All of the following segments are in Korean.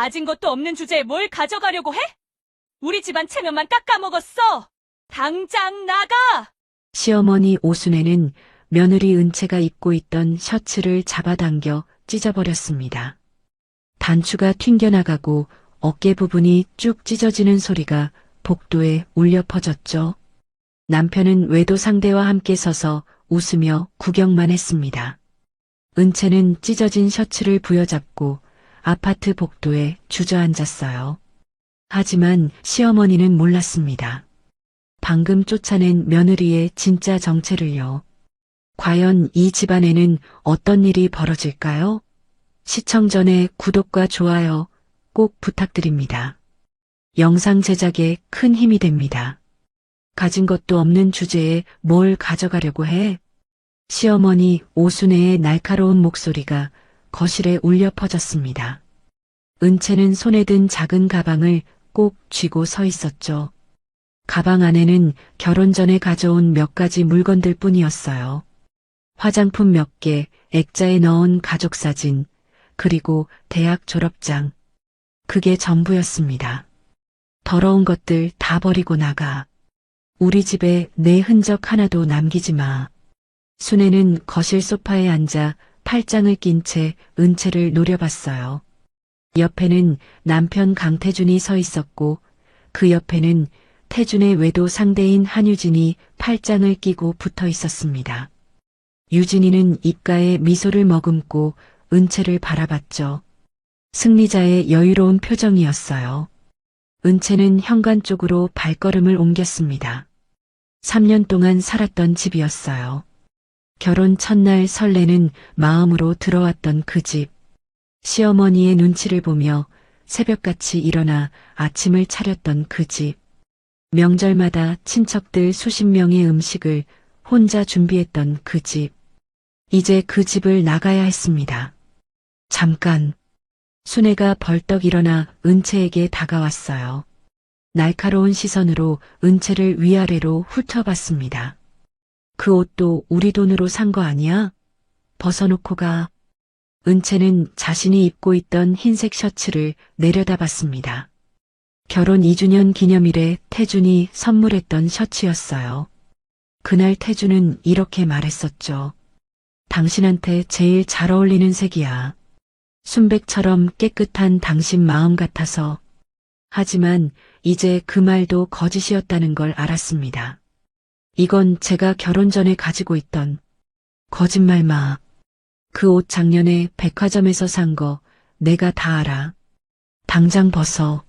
가진 것도 없는 주제에 뭘 가져가려고 해? 우리 집안 체면만 깎아먹었어. 당장 나가! 시어머니 오순애는 며느리 은채가 입고 있던 셔츠를 잡아당겨 찢어버렸습니다. 단추가 튕겨나가고 어깨 부분이 쭉 찢어지는 소리가 복도에 울려 퍼졌죠. 남편은 외도 상대와 함께 서서 웃으며 구경만 했습니다. 은채는 찢어진 셔츠를 부여잡고 아파트 복도에 주저앉았어요. 하지만 시어머니는 몰랐습니다. 방금 쫓아낸 며느리의 진짜 정체를요. 과연 이 집안에는 어떤 일이 벌어질까요? 시청 전에 구독과 좋아요 꼭 부탁드립니다. 영상 제작에 큰 힘이 됩니다. 가진 것도 없는 주제에 뭘 가져가려고 해? 시어머니 오순애의 날카로운 목소리가 거실에 울려 퍼졌습니다. 은채는 손에 든 작은 가방을 꼭 쥐고 서 있었죠. 가방 안에는 결혼 전에 가져온 몇 가지 물건들 뿐이었어요. 화장품 몇 개, 액자에 넣은 가족사진, 그리고 대학 졸업장. 그게 전부였습니다. 더러운 것들 다 버리고 나가. 우리 집에 내 흔적 하나도 남기지 마. 순애는 거실 소파에 앉아 팔짱을 낀 채 은채를 노려봤어요. 옆에는 남편 강태준이 서 있었고 그 옆에는 태준의 외도 상대인 한유진이 팔짱을 끼고 붙어 있었습니다. 유진이는 입가에 미소를 머금고 은채를 바라봤죠. 승리자의 여유로운 표정이었어요. 은채는 현관 쪽으로 발걸음을 옮겼습니다. 3년 동안 살았던 집이었어요. 결혼 첫날 설레는 마음으로 들어왔던 그 집. 시어머니의 눈치를 보며 새벽같이 일어나 아침을 차렸던 그 집. 명절마다 친척들 수십 명의 음식을 혼자 준비했던 그 집. 이제 그 집을 나가야 했습니다. 잠깐. 순애가 벌떡 일어나 은채에게 다가왔어요. 날카로운 시선으로 은채를 위아래로 훑어봤습니다. 그 옷도 우리 돈으로 산 거 아니야? 벗어놓고 가. 은채는 자신이 입고 있던 흰색 셔츠를 내려다봤습니다. 결혼 2주년 기념일에 태준이 선물했던 셔츠였어요. 그날 태준은 이렇게 말했었죠. 당신한테 제일 잘 어울리는 색이야. 순백처럼 깨끗한 당신 마음 같아서. 하지만 이제 그 말도 거짓이었다는 걸 알았습니다. 이건 제가 결혼 전에 가지고 있던 거짓말 마. 그 옷 작년에 백화점에서 산 거 내가 다 알아. 당장 벗어.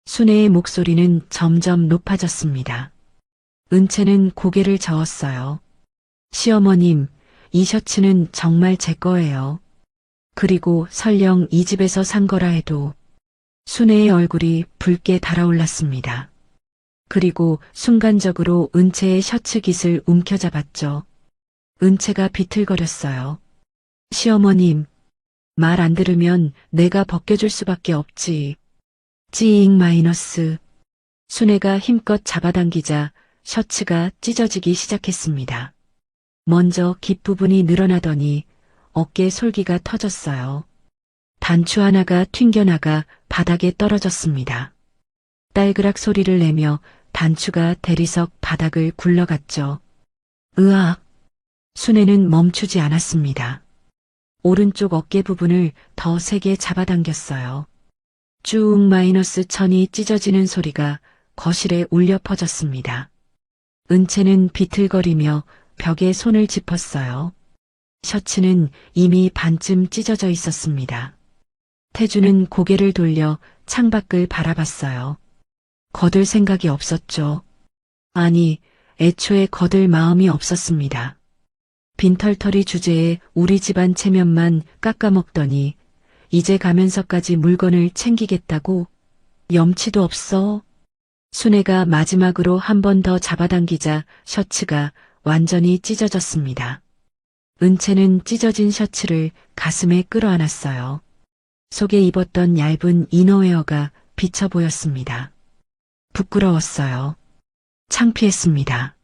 순애의 목소리는 점점 높아졌습니다. 은채는 고개를 저었어요. 시어머님, 이 셔츠는 정말 제 거예요. 그리고 설령 이 집에서 산 거라 해도. 순애의 얼굴이 붉게 달아올랐습니다. 그리고 순간적으로 은채의 셔츠 깃을 움켜잡았죠. 은채가 비틀거렸어요. 시어머님, 말 안 들으면 내가 벗겨줄 수밖에 없지. 찌잉 마이너스. 순애가 힘껏 잡아당기자 셔츠가 찢어지기 시작했습니다. 먼저 깃부분이 늘어나더니 어깨 솔기가 터졌어요. 단추 하나가 튕겨나가 바닥에 떨어졌습니다. 딸그락 소리를 내며 단추가 대리석 바닥을 굴러갔죠. 으악! 순애는 멈추지 않았습니다. 오른쪽 어깨 부분을 더 세게 잡아당겼어요. 쭉 마이너스 천이 찢어지는 소리가 거실에 울려 퍼졌습니다. 은채는 비틀거리며 벽에 손을 짚었어요. 셔츠는 이미 반쯤 찢어져 있었습니다. 태주는 고개를 돌려 창밖을 바라봤어요. 거들 생각이 없었죠. 아니, 애초에 거들 마음이 없었습니다. 빈털터리 주제에 우리 집안 체면만 깎아먹더니 이제 가면서까지 물건을 챙기겠다고? 염치도 없어. 순애가 마지막으로 한 번 더 잡아당기자 셔츠가 완전히 찢어졌습니다. 은채는 찢어진 셔츠를 가슴에 끌어안았어요. 속에 입었던 얇은 이너웨어가 비쳐 보였습니다. 부끄러웠어요. 창피했습니다.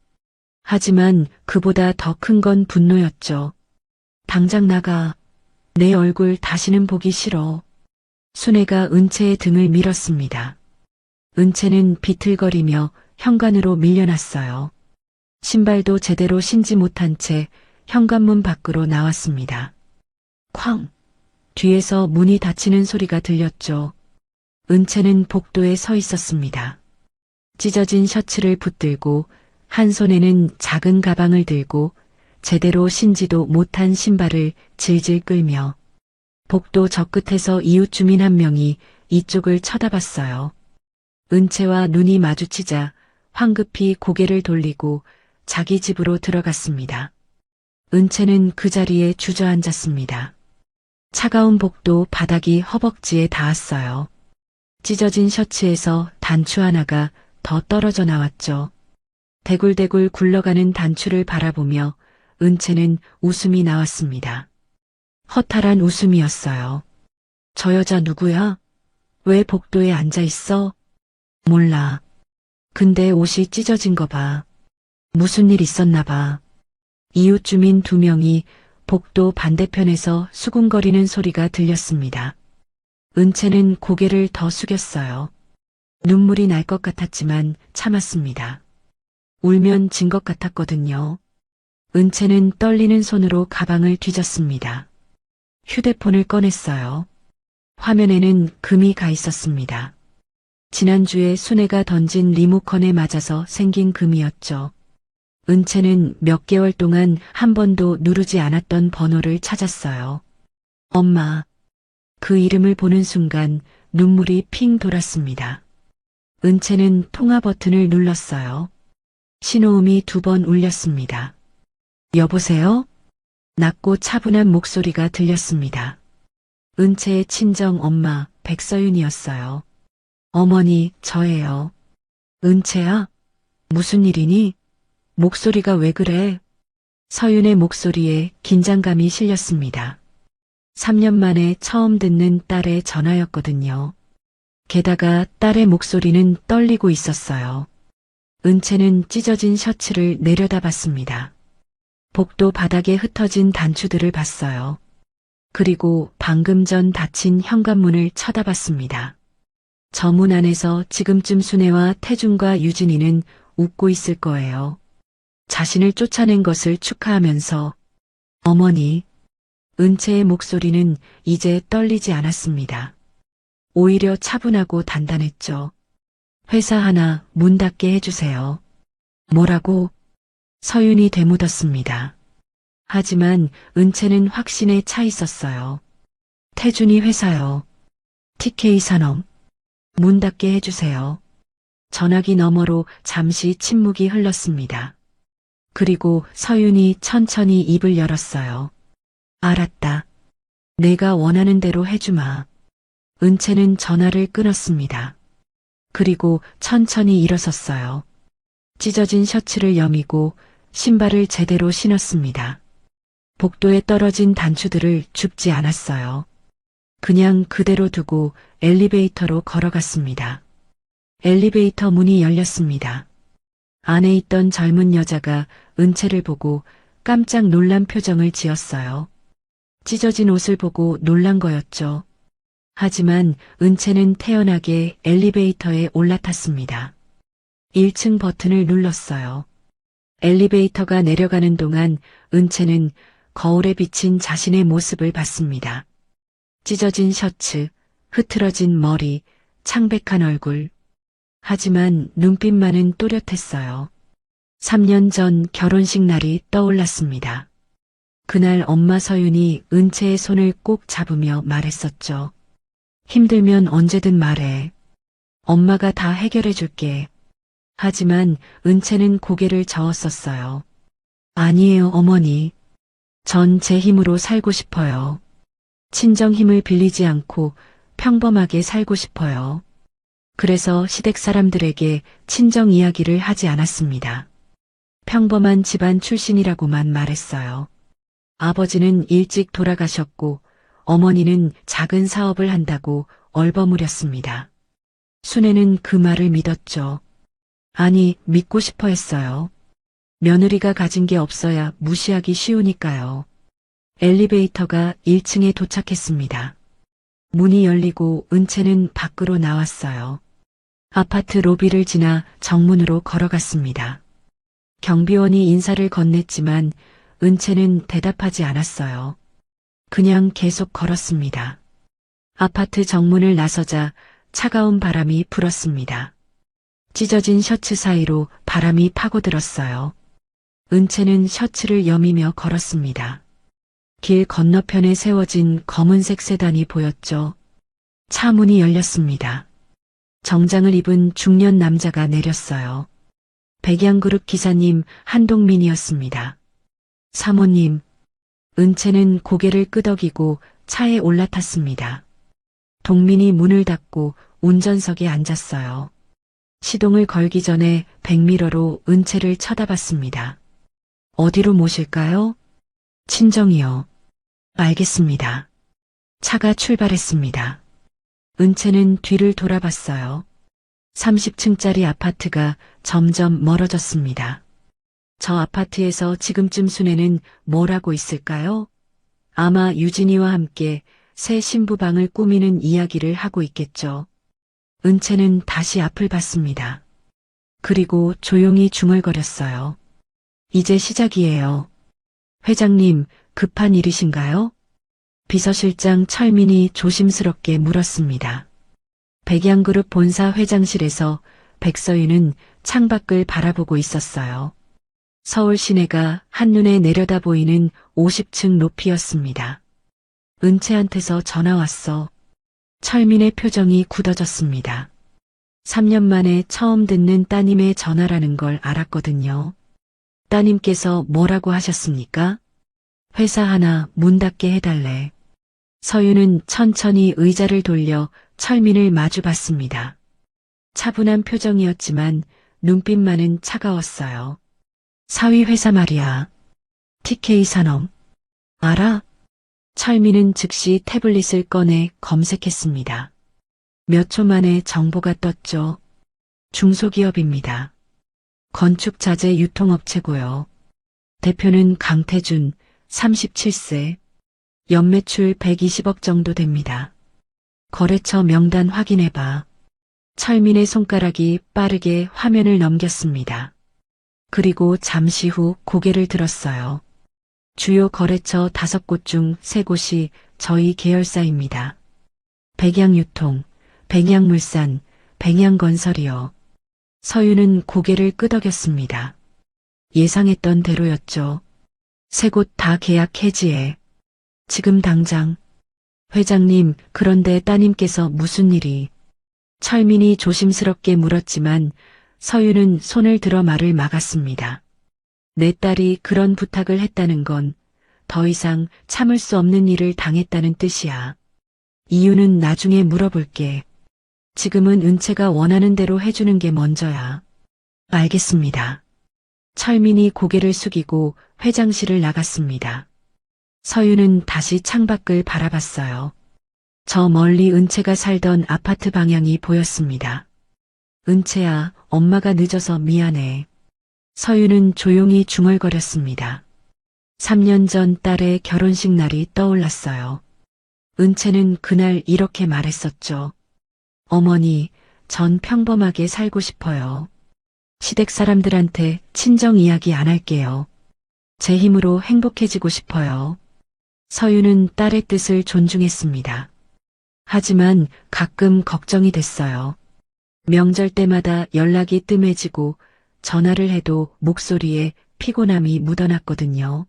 하지만 그보다 더 큰 건 분노였죠. 당장 나가. 내 얼굴 다시는 보기 싫어. 순애가 은채의 등을 밀었습니다. 은채는 비틀거리며 현관으로 밀려났어요. 신발도 제대로 신지 못한 채 현관문 밖으로 나왔습니다. 쾅! 뒤에서 문이 닫히는 소리가 들렸죠. 은채는 복도에 서 있었습니다. 찢어진 셔츠를 붙들고 한 손에는 작은 가방을 들고 제대로 신지도 못한 신발을 질질 끌며 복도 저 끝에서 이웃 주민 한 명이 이쪽을 쳐다봤어요. 은채와 눈이 마주치자 황급히 고개를 돌리고 자기 집으로 들어갔습니다. 은채는 그 자리에 주저앉았습니다. 차가운 복도 바닥이 허벅지에 닿았어요. 찢어진 셔츠에서 단추 하나가 더 떨어져 나왔죠. 대굴대굴 굴러가는 단추를 바라보며 은채는 웃음이 나왔습니다. 허탈한 웃음이었어요. 저 여자 누구야? 왜 복도에 앉아 있어? 몰라. 근데 옷이 찢어진 거 봐. 무슨 일 있었나 봐. 이웃 주민 2명이 복도 반대편에서 수군거리는 소리가 들렸습니다. 은채는 고개를 더 숙였어요. 눈물이 날 것 같았지만 참았습니다. 울면 진 것 같았거든요. 은채는 떨리는 손으로 가방을 뒤졌습니다. 휴대폰을 꺼냈어요. 화면에는 금이 가 있었습니다. 지난주에 순애가 던진 리모컨에 맞아서 생긴 금이었죠. 은채는 몇 개월 동안 한 번도 누르지 않았던 번호를 찾았어요. 엄마. 그 이름을 보는 순간 눈물이 핑 돌았습니다. 은채는 통화 버튼을 눌렀어요. 신호음이 2번 울렸습니다. 여보세요? 낮고 차분한 목소리가 들렸습니다. 은채의 친정 엄마 백서윤이었어요. 어머니, 저예요. 은채야? 무슨 일이니? 목소리가 왜 그래? 서윤의 목소리에 긴장감이 실렸습니다. 3년 만에 처음 듣는 딸의 전화였거든요. 게다가 딸의 목소리는 떨리고 있었어요. 은채는 찢어진 셔츠를 내려다봤습니다. 복도 바닥에 흩어진 단추들을 봤어요. 그리고 방금 전 닫힌 현관문을 쳐다봤습니다. 저 문 안에서 지금쯤 순애와 태준과 유진이는 웃고 있을 거예요. 자신을 쫓아낸 것을 축하하면서 어머니, 은채의 목소리는 이제 떨리지 않았습니다. 오히려 차분하고 단단했죠. 회사 하나 문 닫게 해주세요. 뭐라고? 서윤이 되묻었습니다. 하지만 은채는 확신에 차 있었어요. 태준이 회사요. TK 산업. 문 닫게 해주세요. 전화기 너머로 잠시 침묵이 흘렀습니다. 그리고 서윤이 천천히 입을 열었어요. 알았다. 내가 원하는 대로 해주마. 은채는 전화를 끊었습니다. 그리고 천천히 일어섰어요. 찢어진 셔츠를 여미고 신발을 제대로 신었습니다. 복도에 떨어진 단추들을 줍지 않았어요. 그냥 그대로 두고 엘리베이터로 걸어갔습니다. 엘리베이터 문이 열렸습니다. 안에 있던 젊은 여자가 은채를 보고 깜짝 놀란 표정을 지었어요. 찢어진 옷을 보고 놀란 거였죠. 하지만 은채는 태연하게 엘리베이터에 올라탔습니다. 1층 버튼을 눌렀어요. 엘리베이터가 내려가는 동안 은채는 거울에 비친 자신의 모습을 봤습니다. 찢어진 셔츠, 흐트러진 머리, 창백한 얼굴. 하지만 눈빛만은 또렷했어요. 3년 전 결혼식 날이 떠올랐습니다. 그날 엄마 서윤이 은채의 손을 꼭 잡으며 말했었죠. 힘들면 언제든 말해. 엄마가 다 해결해 줄게. 하지만 은채는 고개를 저었었어요. 아니에요, 어머니. 전 제 힘으로 살고 싶어요. 친정 힘을 빌리지 않고 평범하게 살고 싶어요. 그래서 시댁 사람들에게 친정 이야기를 하지 않았습니다. 평범한 집안 출신이라고만 말했어요. 아버지는 일찍 돌아가셨고 어머니는 작은 사업을 한다고 얼버무렸습니다. 순애는 그 말을 믿었죠. 아니, 믿고 싶어 했어요. 며느리가 가진 게 없어야 무시하기 쉬우니까요. 엘리베이터가 1층에 도착했습니다. 문이 열리고 은채는 밖으로 나왔어요. 아파트 로비를 지나 정문으로 걸어갔습니다. 경비원이 인사를 건넸지만 은채는 대답하지 않았어요. 그냥 계속 걸었습니다. 아파트 정문을 나서자 차가운 바람이 불었습니다. 찢어진 셔츠 사이로 바람이 파고들었어요. 은채는 셔츠를 여미며 걸었습니다. 길 건너편에 세워진 검은색 세단이 보였죠. 차 문이 열렸습니다. 정장을 입은 중년 남자가 내렸어요. 백양그룹 기사님 한동민이었습니다. 사모님, 은채는 고개를 끄덕이고 차에 올라탔습니다. 동민이 문을 닫고 운전석에 앉았어요. 시동을 걸기 전에 백미러로 은채를 쳐다봤습니다. 어디로 모실까요? 친정이요. 알겠습니다. 차가 출발했습니다. 은채는 뒤를 돌아봤어요. 30층짜리 아파트가 점점 멀어졌습니다. 저 아파트에서 지금쯤 순애는 뭘 하고 있을까요? 아마 유진이와 함께 새 신부방을 꾸미는 이야기를 하고 있겠죠. 은채는 다시 앞을 봤습니다. 그리고 조용히 중얼거렸어요. 이제 시작이에요. 회장님, 급한 일이신가요? 비서실장 철민이 조심스럽게 물었습니다. 백양그룹 본사 회장실에서 백서윤은 창밖을 바라보고 있었어요. 서울 시내가 한눈에 내려다 보이는 50층 높이였습니다. 은채한테서 전화 왔어. 철민의 표정이 굳어졌습니다. 3년 만에 처음 듣는 따님의 전화라는 걸 알았거든요. 따님께서 뭐라고 하셨습니까? 회사 하나 문 닫게 해달래. 서윤은 천천히 의자를 돌려 철민을 마주봤습니다. 차분한 표정이었지만 눈빛만은 차가웠어요. 사위 회사 말이야. TK 산업. 알아? 철민은 즉시 태블릿을 꺼내 검색했습니다. 몇 초 만에 정보가 떴죠. 중소기업입니다. 건축자재 유통업체고요. 대표는 강태준, 37세. 연매출 120억 정도 됩니다. 거래처 명단 확인해봐. 철민의 손가락이 빠르게 화면을 넘겼습니다. 그리고 잠시 후 고개를 들었어요. 주요 거래처 5곳 중 3곳이 저희 계열사입니다. 백양유통, 백양물산, 백양건설이요. 서윤은 고개를 끄덕였습니다. 예상했던 대로였죠. 3곳 다 계약 해지해. 지금 당장. 회장님, 그런데 따님께서 무슨 일이? 철민이 조심스럽게 물었지만 서윤은 손을 들어 말을 막았습니다. 내 딸이 그런 부탁을 했다는 건 더 이상 참을 수 없는 일을 당했다는 뜻이야. 이유는 나중에 물어볼게. 지금은 은채가 원하는 대로 해주는 게 먼저야. 알겠습니다. 철민이 고개를 숙이고 회장실을 나갔습니다. 서윤은 다시 창밖을 바라봤어요. 저 멀리 은채가 살던 아파트 방향이 보였습니다. 은채야, 엄마가 늦어서 미안해. 서윤은 조용히 중얼거렸습니다. 3년 전 딸의 결혼식 날이 떠올랐어요. 은채는 그날 이렇게 말했었죠. 어머니, 전 평범하게 살고 싶어요. 시댁 사람들한테 친정 이야기 안 할게요. 제 힘으로 행복해지고 싶어요. 서윤은 딸의 뜻을 존중했습니다. 하지만 가끔 걱정이 됐어요. 명절 때마다 연락이 뜸해지고 전화를 해도 목소리에 피곤함이 묻어났거든요.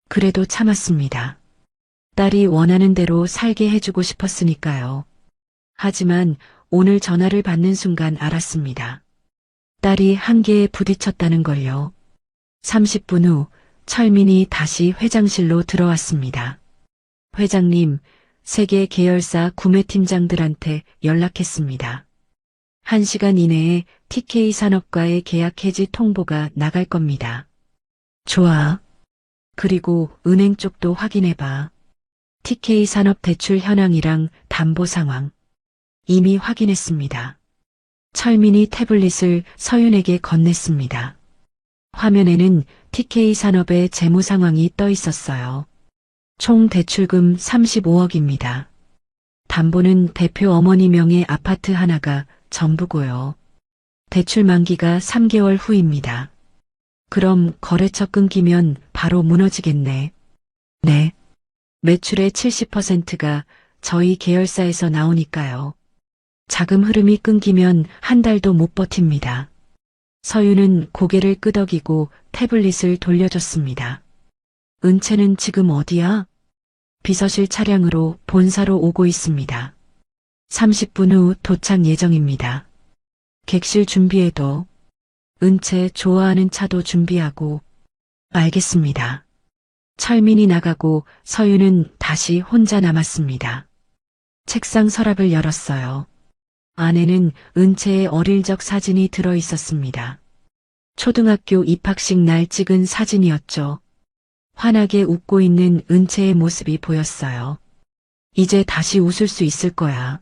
그래도 참았습니다. 딸이 원하는 대로 살게 해주고 싶었으니까요. 하지만 오늘 전화를 받는 순간 알았습니다. 딸이 한계에 부딪혔다는 걸요. 30분 후 철민이 다시 회장실로 들어왔습니다. 회장님, 세계 계열사 구매팀장들한테 연락했습니다. 1시간 이내에 TK 산업과의 계약 해지 통보가 나갈 겁니다. 좋아. 그리고 은행 쪽도 확인해봐. TK 산업 대출 현황이랑 담보 상황. 이미 확인했습니다. 철민이 태블릿을 서윤에게 건넸습니다. 화면에는 TK 산업의 재무 상황이 떠 있었어요. 총 대출금 35억입니다. 담보는 대표 어머니 명의 아파트 하나가 전부고요. 대출 만기가 3개월 후입니다. 그럼 거래처 끊기면 바로 무너지겠네. 네. 매출의 70%가 저희 계열사에서 나오니까요. 자금 흐름이 끊기면 한 달도 못 버팁니다. 서유는 고개를 끄덕이고 태블릿을 돌려줬습니다. 은채는 지금 어디야? 비서실 차량으로 본사로 오고 있습니다. 30분 후 도착 예정입니다. 객실 준비해도. 은채 좋아하는 차도 준비하고. 알겠습니다. 철민이 나가고 서유는 다시 혼자 남았습니다. 책상 서랍을 열었어요. 안에는 은채의 어릴 적 사진이 들어 있었습니다. 초등학교 입학식 날 찍은 사진이었죠. 환하게 웃고 있는 은채의 모습이 보였어요. 이제 다시 웃을 수 있을 거야.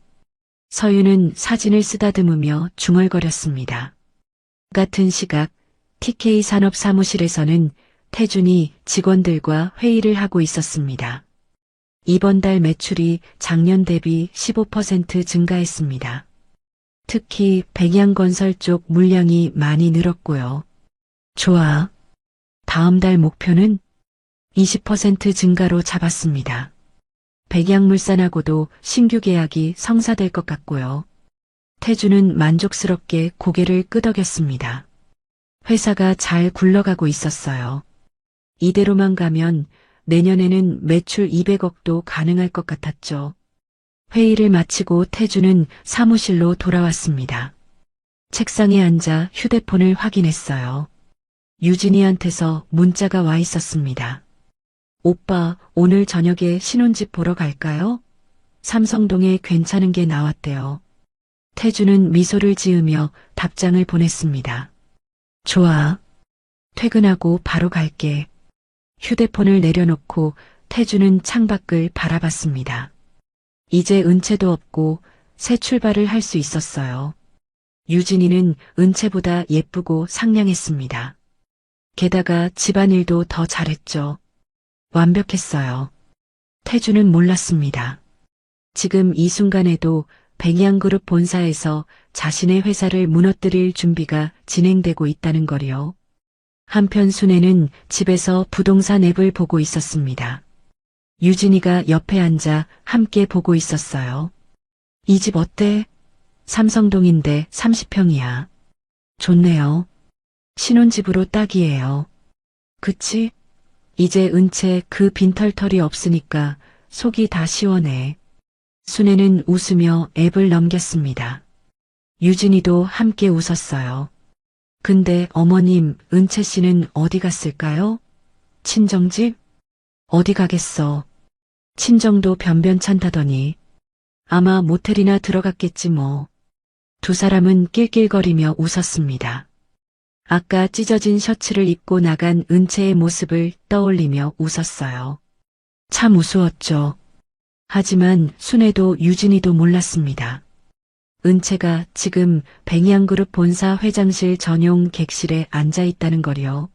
서유는 사진을 쓰다듬으며 중얼거렸습니다. 같은 시각 TK 산업 사무실에서는 태준이 직원들과 회의를 하고 있었습니다. 이번 달 매출이 작년 대비 15% 증가했습니다. 특히 백양건설 쪽 물량이 많이 늘었고요. 좋아. 다음 달 목표는 20% 증가로 잡았습니다. 백양물산하고도 신규 계약이 성사될 것 같고요. 태주는 만족스럽게 고개를 끄덕였습니다. 회사가 잘 굴러가고 있었어요. 이대로만 가면 내년에는 매출 200억도 가능할 것 같았죠. 회의를 마치고 태주는 사무실로 돌아왔습니다. 책상에 앉아 휴대폰을 확인했어요. 유진이한테서 문자가 와 있었습니다. 오빠, 오늘 저녁에 신혼집 보러 갈까요? 삼성동에 괜찮은 게 나왔대요. 태주는 미소를 지으며 답장을 보냈습니다. 좋아. 퇴근하고 바로 갈게. 휴대폰을 내려놓고 태주는 창밖을 바라봤습니다. 이제 은채도 없고 새 출발을 할 수 있었어요. 유진이는 은채보다 예쁘고 상냥했습니다. 게다가 집안일도 더 잘했죠. 완벽했어요. 태주는 몰랐습니다. 지금 이 순간에도 백양그룹 본사에서 자신의 회사를 무너뜨릴 준비가 진행되고 있다는 거리요. 한편 순애는 집에서 부동산 앱을 보고 있었습니다. 유진이가 옆에 앉아 함께 보고 있었어요. 이 집 어때? 삼성동인데 30평이야. 좋네요. 신혼집으로 딱이에요. 그치? 이제 은채 그 빈털털이 없으니까 속이 다 시원해. 순애는 웃으며 앱을 넘겼습니다. 유진이도 함께 웃었어요. 근데 어머님, 은채 씨는 어디 갔을까요? 친정집? 어디 가겠어. 친정도 변변찮다더니. 아마 모텔이나 들어갔겠지 뭐. 두 사람은 낄낄거리며 웃었습니다. 아까 찢어진 셔츠를 입고 나간 은채의 모습을 떠올리며 웃었어요. 참 우스웠죠. 하지만 순애도 유진이도 몰랐습니다. 은채가 지금 백양그룹 본사 회장실 전용 객실에 앉아 있다는 거요.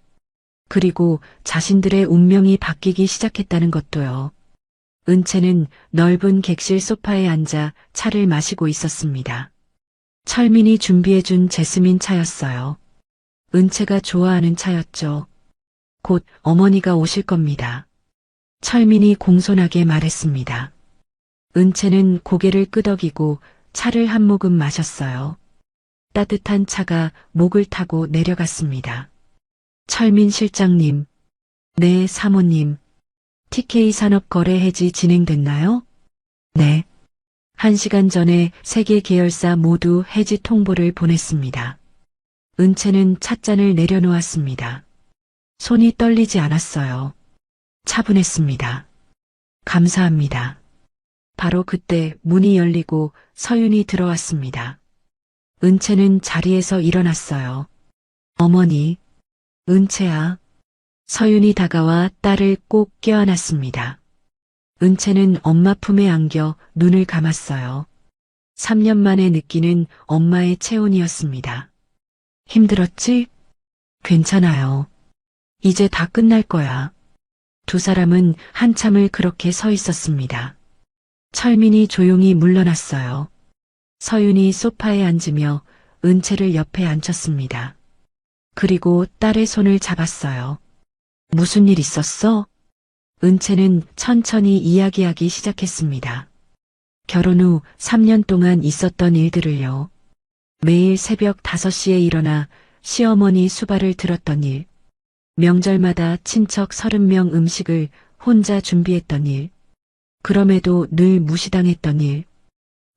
그리고 자신들의 운명이 바뀌기 시작했다는 것도요. 은채는 넓은 객실 소파에 앉아 차를 마시고 있었습니다. 철민이 준비해준 제스민 차였어요. 은채가 좋아하는 차였죠. 곧 어머니가 오실 겁니다. 철민이 공손하게 말했습니다. 은채는 고개를 끄덕이고 차를 한 모금 마셨어요. 따뜻한 차가 목을 타고 내려갔습니다. 철민 실장님. 네, 사모님. TK 산업거래 해지 진행됐나요? 네. 1시간 전에 3개 계열사 모두 해지 통보를 보냈습니다. 은채는 찻잔을 내려놓았습니다. 손이 떨리지 않았어요. 차분했습니다. 감사합니다. 바로 그때 문이 열리고 서윤이 들어왔습니다. 은채는 자리에서 일어났어요. 어머니, 은채야. 서윤이 다가와 딸을 꼭 껴안았습니다. 은채는 엄마 품에 안겨 눈을 감았어요. 3년 만에 느끼는 엄마의 체온이었습니다. 힘들었지? 괜찮아요. 이제 다 끝날 거야. 두 사람은 한참을 그렇게 서 있었습니다. 철민이 조용히 물러났어요. 서윤이 소파에 앉으며 은채를 옆에 앉혔습니다. 그리고 딸의 손을 잡았어요. 무슨 일 있었어? 은채는 천천히 이야기하기 시작했습니다. 결혼 후 3년 동안 있었던 일들을요. 매일 새벽 5시에 일어나 시어머니 수발을 들었던 일, 명절마다 친척 30명 음식을 혼자 준비했던 일, 그럼에도 늘 무시당했던 일,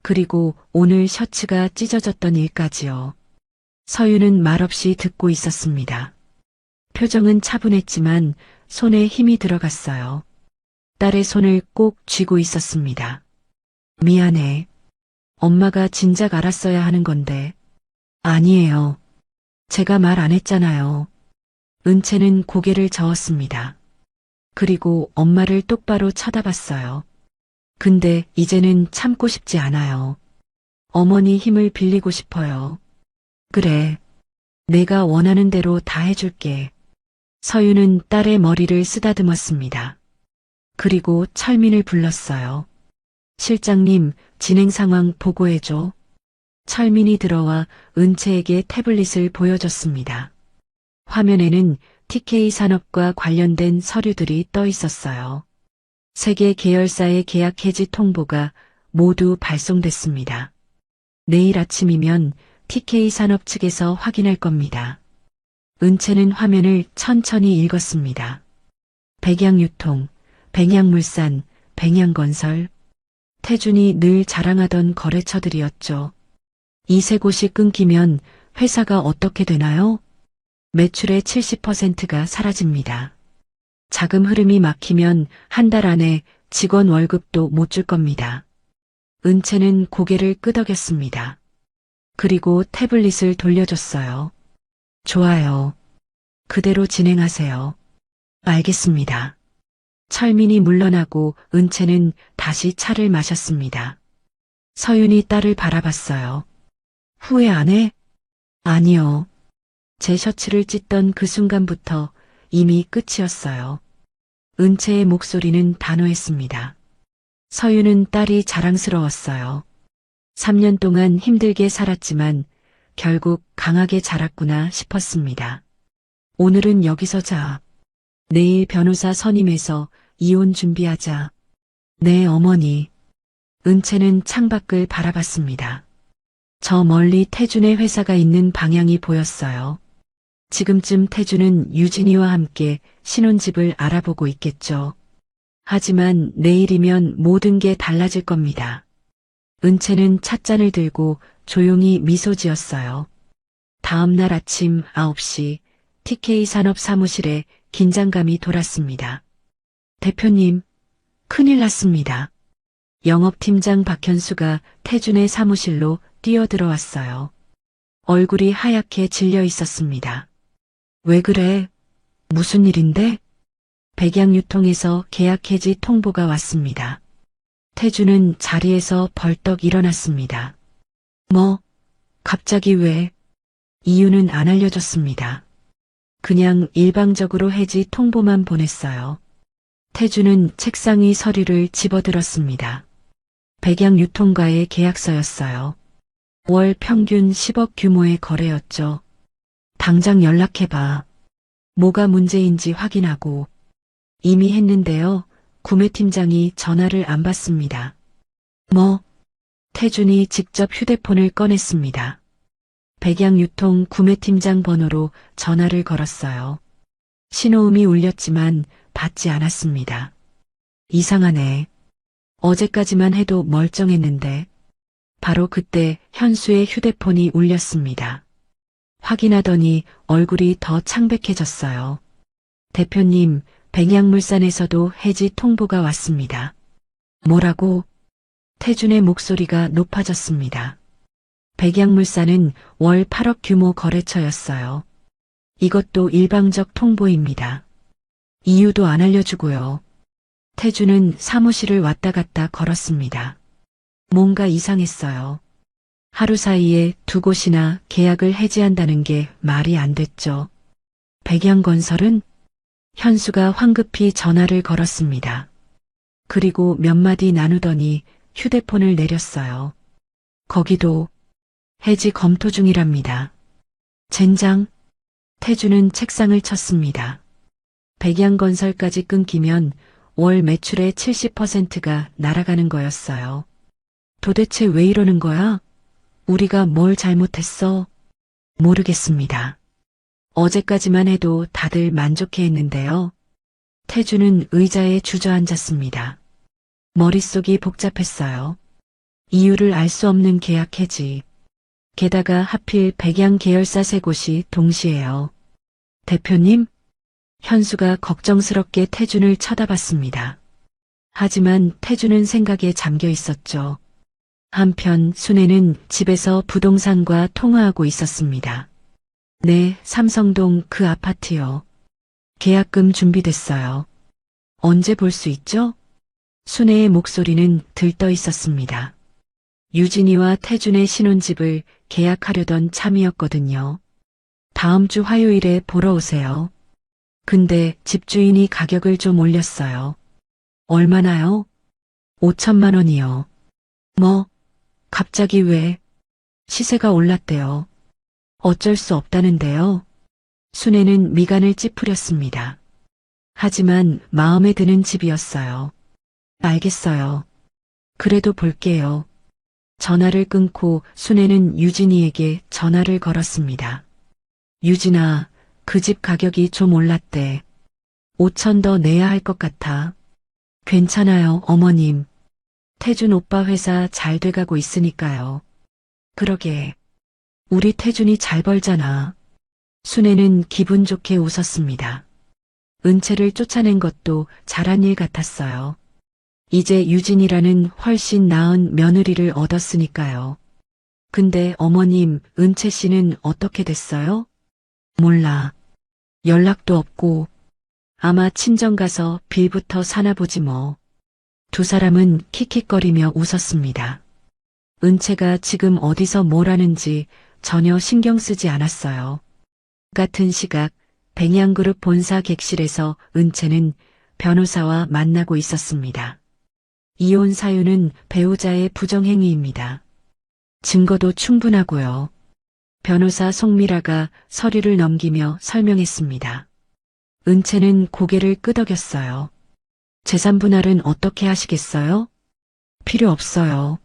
그리고 오늘 셔츠가 찢어졌던 일까지요. 서유는 말없이 듣고 있었습니다. 표정은 차분했지만 손에 힘이 들어갔어요. 딸의 손을 꼭 쥐고 있었습니다. 미안해. 엄마가 진작 알았어야 하는 건데. 아니에요. 제가 말 안 했잖아요. 은채는 고개를 저었습니다. 그리고 엄마를 똑바로 쳐다봤어요. 근데 이제는 참고 싶지 않아요. 어머니 힘을 빌리고 싶어요. 그래. 내가 원하는 대로 다 해줄게. 서유는 딸의 머리를 쓰다듬었습니다. 그리고 철민을 불렀어요. 실장님, 진행 상황 보고해줘. 철민이 들어와 은채에게 태블릿을 보여줬습니다. 화면에는 TK산업과 관련된 서류들이 떠 있었어요. 세계 계열사의 계약 해지 통보가 모두 발송됐습니다. 내일 아침이면 TK산업 측에서 확인할 겁니다. 은채는 화면을 천천히 읽었습니다. 백양유통, 백양물산, 백양건설. 태준이 늘 자랑하던 거래처들이었죠. 이 세 곳이 끊기면 회사가 어떻게 되나요? 매출의 70%가 사라집니다. 자금 흐름이 막히면 한 달 안에 직원 월급도 못 줄 겁니다. 은채는 고개를 끄덕였습니다. 그리고 태블릿을 돌려줬어요. 좋아요. 그대로 진행하세요. 알겠습니다. 철민이 물러나고 은채는 다시 차를 마셨습니다. 서윤이 딸을 바라봤어요. 후회 안 해? 아니요. 제 셔츠를 찢던 그 순간부터 이미 끝이었어요. 은채의 목소리는 단호했습니다. 서윤은 딸이 자랑스러웠어요. 3년 동안 힘들게 살았지만 결국 강하게 자랐구나 싶었습니다. 오늘은 여기서 자. 내일 변호사 선임해서 이혼 준비하자. 네, 어머니. 은채는 창밖을 바라봤습니다. 저 멀리 태준의 회사가 있는 방향이 보였어요. 지금쯤 태준은 유진이와 함께 신혼집을 알아보고 있겠죠. 하지만 내일이면 모든 게 달라질 겁니다. 은채는 찻잔을 들고 조용히 미소 지었어요. 다음 날 아침 9시 TK산업 사무실에 긴장감이 돌았습니다. 대표님, 큰일 났습니다. 영업팀장 박현수가 태준의 사무실로 뛰어들어왔어요. 얼굴이 하얗게 질려 있었습니다. 왜 그래? 무슨 일인데? 백양유통에서 계약 해지 통보가 왔습니다. 태준은 자리에서 벌떡 일어났습니다. 뭐? 갑자기 왜? 이유는 안 알려줬습니다. 그냥 일방적으로 해지 통보만 보냈어요. 태준은 책상 위 서류를 집어들었습니다. 백양유통과의 계약서였어요. 월 평균 10억 규모의 거래였죠. 당장 연락해봐. 뭐가 문제인지 확인하고. 이미 했는데요. 구매팀장이 전화를 안 받습니다. 뭐? 태준이 직접 휴대폰을 꺼냈습니다. 백양유통 구매팀장 번호로 전화를 걸었어요. 신호음이 울렸지만 받지 않았습니다. 이상하네. 어제까지만 해도 멀쩡했는데. 바로 그때 현수의 휴대폰이 울렸습니다. 확인하더니 얼굴이 더 창백해졌어요. 대표님, 백양물산에서도 해지 통보가 왔습니다. 뭐라고? 태준의 목소리가 높아졌습니다. 백양물산은 월 8억 규모 거래처였어요. 이것도 일방적 통보입니다. 이유도 안 알려주고요. 태준은 사무실을 왔다 갔다 걸었습니다. 뭔가 이상했어요. 하루 사이에 두 곳이나 계약을 해지한다는 게 말이 안 됐죠. 백양건설은? 현수가 황급히 전화를 걸었습니다. 그리고 몇 마디 나누더니 휴대폰을 내렸어요. 거기도 해지 검토 중이랍니다. 젠장. 태주는 책상을 쳤습니다. 백양건설까지 끊기면 월 매출의 70%가 날아가는 거였어요. 도대체 왜 이러는 거야? 우리가 뭘 잘못했어? 모르겠습니다. 어제까지만 해도 다들 만족해 했는데요. 태주는 의자에 주저앉았습니다. 머릿속이 복잡했어요. 이유를 알 수 없는 계약 해지. 게다가 하필 백양 계열사 세 곳이 동시에요. 대표님? 현수가 걱정스럽게 태준을 쳐다봤습니다. 하지만 태준은 생각에 잠겨 있었죠. 한편 순애는 집에서 부동산과 통화하고 있었습니다. 네, 삼성동 그 아파트요. 계약금 준비됐어요. 언제 볼 수 있죠? 순애의 목소리는 들떠 있었습니다. 유진이와 태준의 신혼집을 계약하려던 참이었거든요. 다음 주 화요일에 보러 오세요. 근데 집주인이 가격을 좀 올렸어요. 얼마나요? 5천만 원이요. 뭐, 갑자기 왜? 시세가 올랐대요. 어쩔 수 없다는데요. 순애는 미간을 찌푸렸습니다. 하지만 마음에 드는 집이었어요. 알겠어요. 그래도 볼게요. 전화를 끊고 순애는 유진이에게 전화를 걸었습니다. 유진아, 그 집 가격이 좀 올랐대. 5천 더 내야 할 것 같아. 괜찮아요, 어머님. 태준 오빠 회사 잘 돼가고 있으니까요. 그러게. 우리 태준이 잘 벌잖아. 순애는 기분 좋게 웃었습니다. 은채를 쫓아낸 것도 잘한 일 같았어요. 이제 유진이라는 훨씬 나은 며느리를 얻었으니까요. 근데 어머님, 은채 씨는 어떻게 됐어요? 몰라. 연락도 없고 아마 친정 가서 빌부터 사나 보지 뭐. 두 사람은 킥킥거리며 웃었습니다. 은채가 지금 어디서 뭘 하는지 전혀 신경 쓰지 않았어요. 같은 시각 백양그룹 본사 객실에서 은채는 변호사와 만나고 있었습니다. 이혼 사유는 배우자의 부정행위입니다. 증거도 충분하고요. 변호사 송미라가 서류를 넘기며 설명했습니다. 은채는 고개를 끄덕였어요. 재산 분할은 어떻게 하시겠어요? 필요 없어요.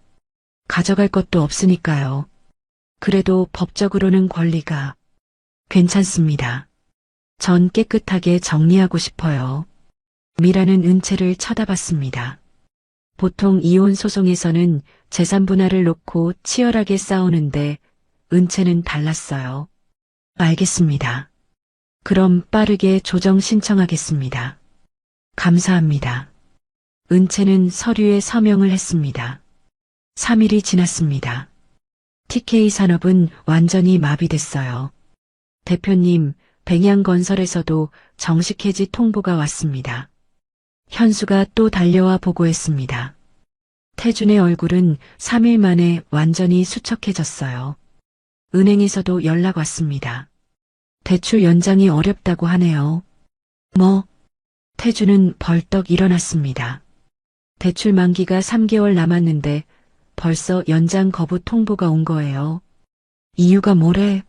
가져갈 것도 없으니까요. 그래도 법적으로는 권리가 괜찮습니다. 전 깨끗하게 정리하고 싶어요. 미라는 은채를 쳐다봤습니다. 보통 이혼 소송에서는 재산 분할을 놓고 치열하게 싸우는데 은채는 달랐어요. 알겠습니다. 그럼 빠르게 조정 신청하겠습니다. 감사합니다. 은채는 서류에 서명을 했습니다. 3일이 지났습니다. TK 산업은 완전히 마비됐어요. 대표님, 백양건설에서도 정식 해지 통보가 왔습니다. 현수가 또 달려와 보고했습니다. 태준의 얼굴은 3일 만에 완전히 수척해졌어요. 은행에서도 연락 왔습니다. 대출 연장이 어렵다고 하네요. 뭐? 태준은 벌떡 일어났습니다. 대출 만기가 3개월 남았는데 벌써 연장 거부 통보가 온 거예요. 이유가 뭐래?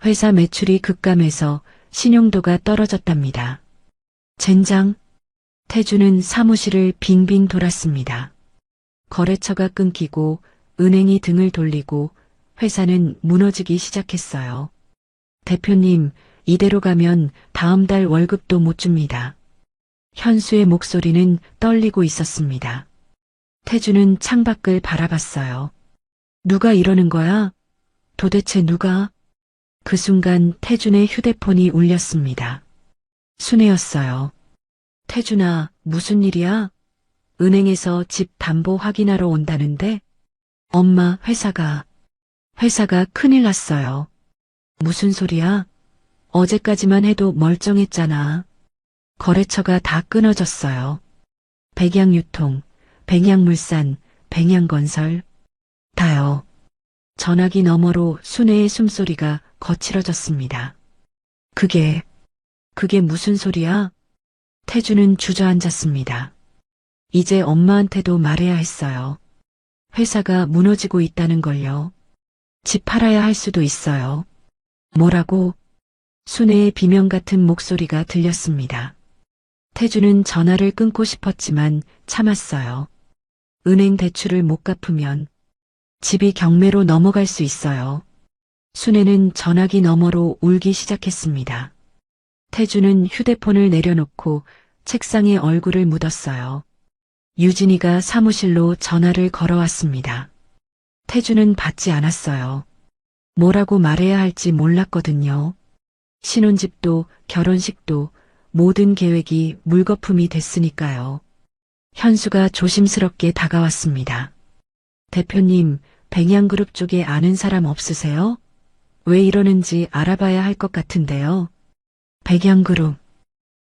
회사 매출이 급감해서 신용도가 떨어졌답니다. 젠장. 태준은 사무실을 빙빙 돌았습니다. 거래처가 끊기고 은행이 등을 돌리고 회사는 무너지기 시작했어요. 대표님, 이대로 가면 다음 달 월급도 못 줍니다. 현수의 목소리는 떨리고 있었습니다. 태준은 창밖을 바라봤어요. 누가 이러는 거야? 도대체 누가? 그 순간 태준의 휴대폰이 울렸습니다. 순애였어요. 태준아, 무슨 일이야? 은행에서 집 담보 확인하러 온다는데? 엄마, 회사가 큰일 났어요. 무슨 소리야? 어제까지만 해도 멀쩡했잖아. 거래처가 다 끊어졌어요. 백양유통, 백양물산, 백양건설. 다요. 전화기 너머로 순애의 숨소리가 거칠어졌습니다. 그게 무슨 소리야? 태준은 주저앉았습니다. 이제 엄마한테도 말해야 했어요. 회사가 무너지고 있다는 걸요. 집 팔아야 할 수도 있어요. 뭐라고? 순애의 비명 같은 목소리가 들렸습니다. 태주는 전화를 끊고 싶었지만 참았어요. 은행 대출을 못 갚으면 집이 경매로 넘어갈 수 있어요. 순애는 전화기 너머로 울기 시작했습니다. 태주는 휴대폰을 내려놓고 책상에 얼굴을 묻었어요. 유진이가 사무실로 전화를 걸어왔습니다. 태주는 받지 않았어요. 뭐라고 말해야 할지 몰랐거든요. 신혼집도 결혼식도 모든 계획이 물거품이 됐으니까요. 현수가 조심스럽게 다가왔습니다. 대표님, 백양그룹 쪽에 아는 사람 없으세요? 왜 이러는지 알아봐야 할 것 같은데요. 백양그룹.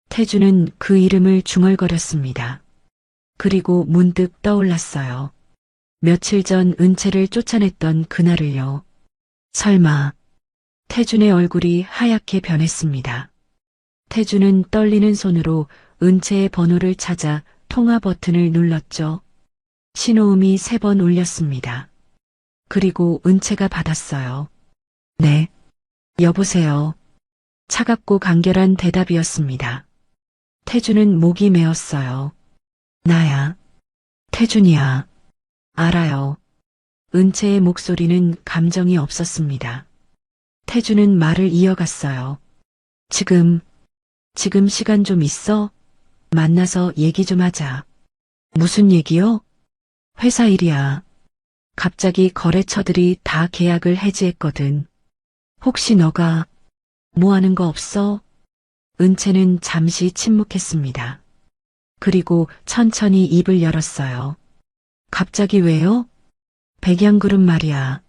태주는 그 이름을 중얼거렸습니다. 그리고 문득 떠올랐어요. 며칠 전 은채를 쫓아냈던 그날을요. 설마. 태준의 얼굴이 하얗게 변했습니다. 태준은 떨리는 손으로 은채의 번호를 찾아 통화 버튼을 눌렀죠. 신호음이 3번 울렸습니다. 그리고 은채가 받았어요. 네. 여보세요. 차갑고 간결한 대답이었습니다. 태준은 목이 메었어요. 나야. 태준이야. 알아요. 은채의 목소리는 감정이 없었습니다. 태준은 말을 이어갔어요. 지금 시간 좀 있어? 만나서 얘기 좀 하자. 무슨 얘기요? 회사 일이야. 갑자기 거래처들이 다 계약을 해지했거든. 혹시 너가 뭐 하는 거 없어? 은채는 잠시 침묵했습니다. 그리고 천천히 입을 열었어요. 갑자기 왜요? 백양그룹 말이야.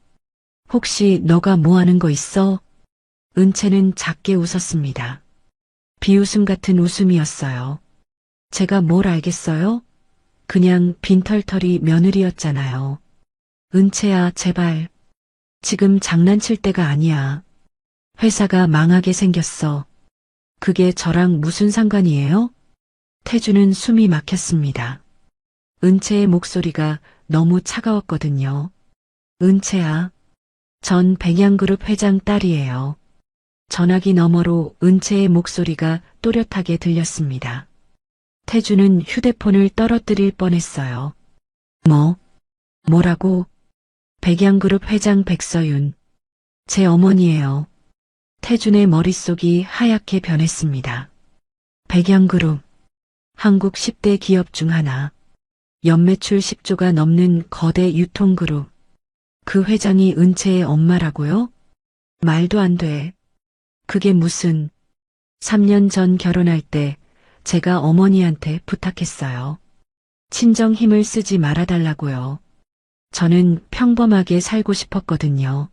혹시 너가 뭐 하는 거 있어? 은채는 작게 웃었습니다. 비웃음 같은 웃음이었어요. 제가 뭘 알겠어요? 그냥 빈털터리 며느리였잖아요. 은채야, 제발. 지금 장난칠 때가 아니야. 회사가 망하게 생겼어. 그게 저랑 무슨 상관이에요? 태주는 숨이 막혔습니다. 은채의 목소리가 너무 차가웠거든요. 은채야. 전 백양그룹 회장 딸이에요. 전화기 너머로 은채의 목소리가 또렷하게 들렸습니다. 태주는 휴대폰을 떨어뜨릴 뻔했어요. 뭐라고? 백양그룹 회장 백서윤. 제 어머니예요. 태준의 머릿속이 하얗게 변했습니다. 백양그룹. 한국 10대 기업 중 하나. 연매출 10조가 넘는 거대 유통그룹. 그 회장이 은채의 엄마라고요? 말도 안 돼. 그게 무슨. 3년 전 결혼할 때 제가 어머니한테 부탁했어요. 친정 힘을 쓰지 말아달라고요. 저는 평범하게 살고 싶었거든요.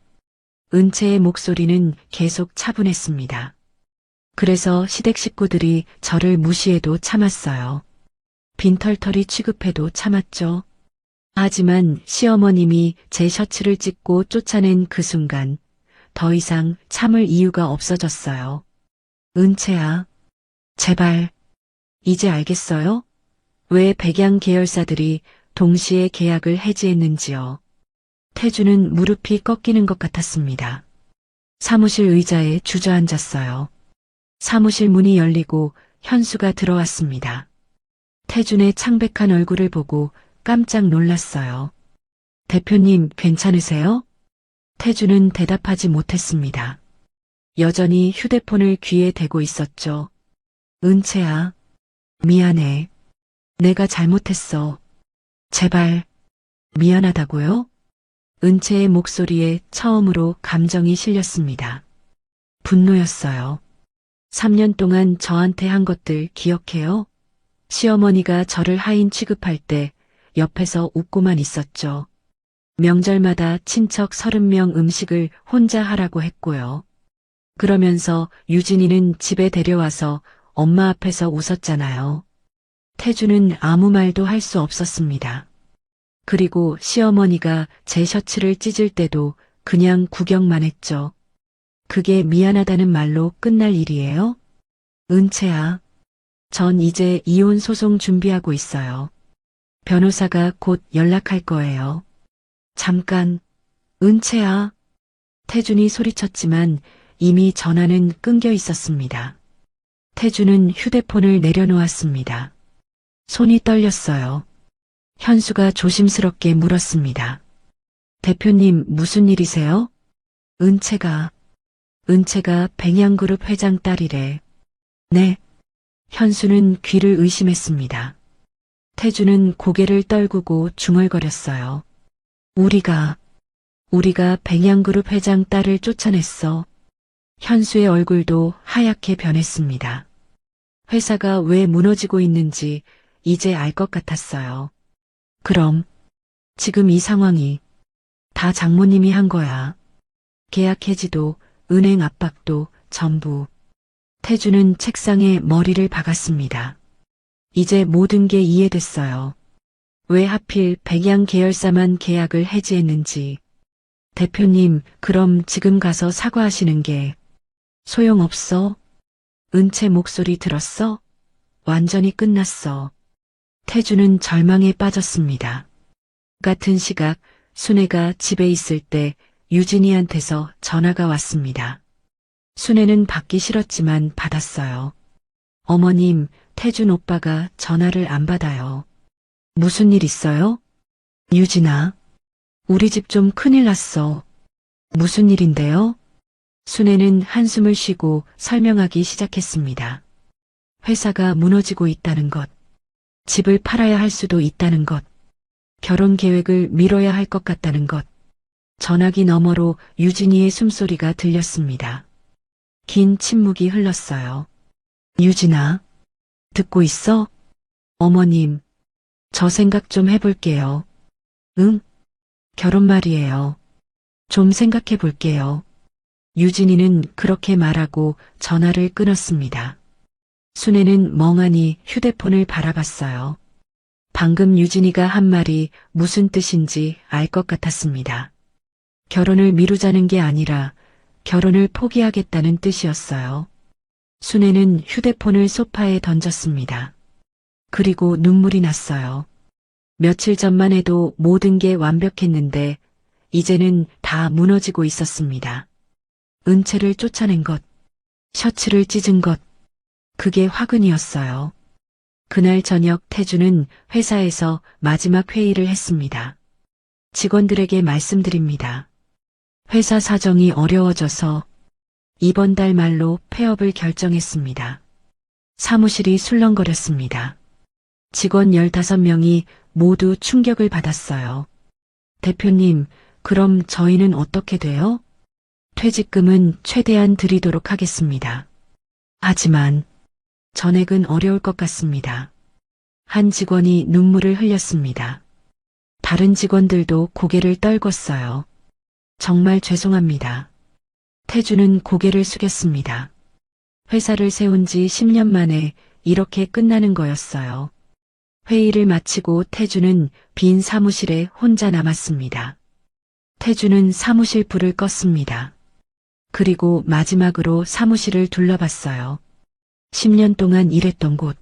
은채의 목소리는 계속 차분했습니다. 그래서 시댁 식구들이 저를 무시해도 참았어요. 빈털터리 취급해도 참았죠. 하지만 시어머님이 제 셔츠를 찢고 쫓아낸 그 순간 더 이상 참을 이유가 없어졌어요. 은채야, 제발. 이제 알겠어요? 왜 백양 계열사들이 동시에 계약을 해지했는지요. 태주는 무릎이 꺾이는 것 같았습니다. 사무실 의자에 주저앉았어요. 사무실 문이 열리고 현수가 들어왔습니다. 태준의 창백한 얼굴을 보고 깜짝 놀랐어요. 대표님, 괜찮으세요? 태준은 대답하지 못했습니다. 여전히 휴대폰을 귀에 대고 있었죠. 은채야, 미안해. 내가 잘못했어. 제발. 미안하다고요? 은채의 목소리에 처음으로 감정이 실렸습니다. 분노였어요. 3년 동안 저한테 한 것들 기억해요? 시어머니가 저를 하인 취급할 때 옆에서 웃고만 있었죠. 명절마다 친척 30명 음식을 혼자 하라고 했고요. 그러면서 유진이는 집에 데려와서 엄마 앞에서 웃었잖아요. 태주는 아무 말도 할 수 없었습니다. 그리고 시어머니가 제 셔츠를 찢을 때도 그냥 구경만 했죠. 그게 미안하다는 말로 끝날 일이에요? 은채야, 전 이제 이혼 소송 준비하고 있어요. 변호사가 곧 연락할 거예요. 잠깐, 은채야. 태준이 소리쳤지만 이미 전화는 끊겨 있었습니다. 태준은 휴대폰을 내려놓았습니다. 손이 떨렸어요. 현수가 조심스럽게 물었습니다. 대표님, 무슨 일이세요? 은채가 백양그룹 회장 딸이래. 네. 현수는 귀를 의심했습니다. 태준은 고개를 떨구고 중얼거렸어요. 우리가 백양그룹 회장 딸을 쫓아냈어. 현수의 얼굴도 하얗게 변했습니다. 회사가 왜 무너지고 있는지 이제 알 것 같았어요. 그럼 지금 이 상황이 다 장모님이 한 거야. 계약 해지도 은행 압박도 전부. 태준은 책상에 머리를 박았습니다. 이제 모든 게 이해됐어요. 왜 하필 백양 계열사만 계약을 해지했는지. 대표님, 그럼 지금 가서 사과하시는 게 소용없어? 은채 목소리 들었어? 완전히 끝났어. 태준은 절망에 빠졌습니다. 같은 시각 순애가 집에 있을 때 유진이한테서 전화가 왔습니다. 순애는 받기 싫었지만 받았어요. 어머님, 태준 오빠가 전화를 안 받아요. 무슨 일 있어요? 유진아, 우리 집 좀 큰일 났어. 무슨 일인데요? 순애는 한숨을 쉬고 설명하기 시작했습니다. 회사가 무너지고 있다는 것, 집을 팔아야 할 수도 있다는 것, 결혼 계획을 미뤄야 할 것 같다는 것. 전화기 너머로 유진이의 숨소리가 들렸습니다. 긴 침묵이 흘렀어요. 유진아, 듣고 있어? 어머님, 저 생각 좀 해볼게요. 응? 결혼 말이에요. 좀 생각해 볼게요. 유진이는 그렇게 말하고 전화를 끊었습니다. 순애는 멍하니 휴대폰을 바라봤어요. 방금 유진이가 한 말이 무슨 뜻인지 알 것 같았습니다. 결혼을 미루자는 게 아니라 결혼을 포기하겠다는 뜻이었어요. 순애는 휴대폰을 소파에 던졌습니다. 그리고 눈물이 났어요. 며칠 전만 해도 모든 게 완벽했는데 이제는 다 무너지고 있었습니다. 은채를 쫓아낸 것, 셔츠를 찢은 것, 그게 화근이었어요. 그날 저녁 태준은 회사에서 마지막 회의를 했습니다. 직원들에게 말씀드립니다. 회사 사정이 어려워져서 이번 달 말로 폐업을 결정했습니다. 사무실이 술렁거렸습니다. 직원 15명이 모두 충격을 받았어요. 대표님, 그럼 저희는 어떻게 돼요? 퇴직금은 최대한 드리도록 하겠습니다. 하지만 전액은 어려울 것 같습니다. 한 직원이 눈물을 흘렸습니다. 다른 직원들도 고개를 떨궜어요. 정말 죄송합니다. 태준은 고개를 숙였습니다. 회사를 세운 지 10년 만에 이렇게 끝나는 거였어요. 회의를 마치고 태준은 빈 사무실에 혼자 남았습니다. 태준은 사무실 불을 껐습니다. 그리고 마지막으로 사무실을 둘러봤어요. 10년 동안 일했던 곳,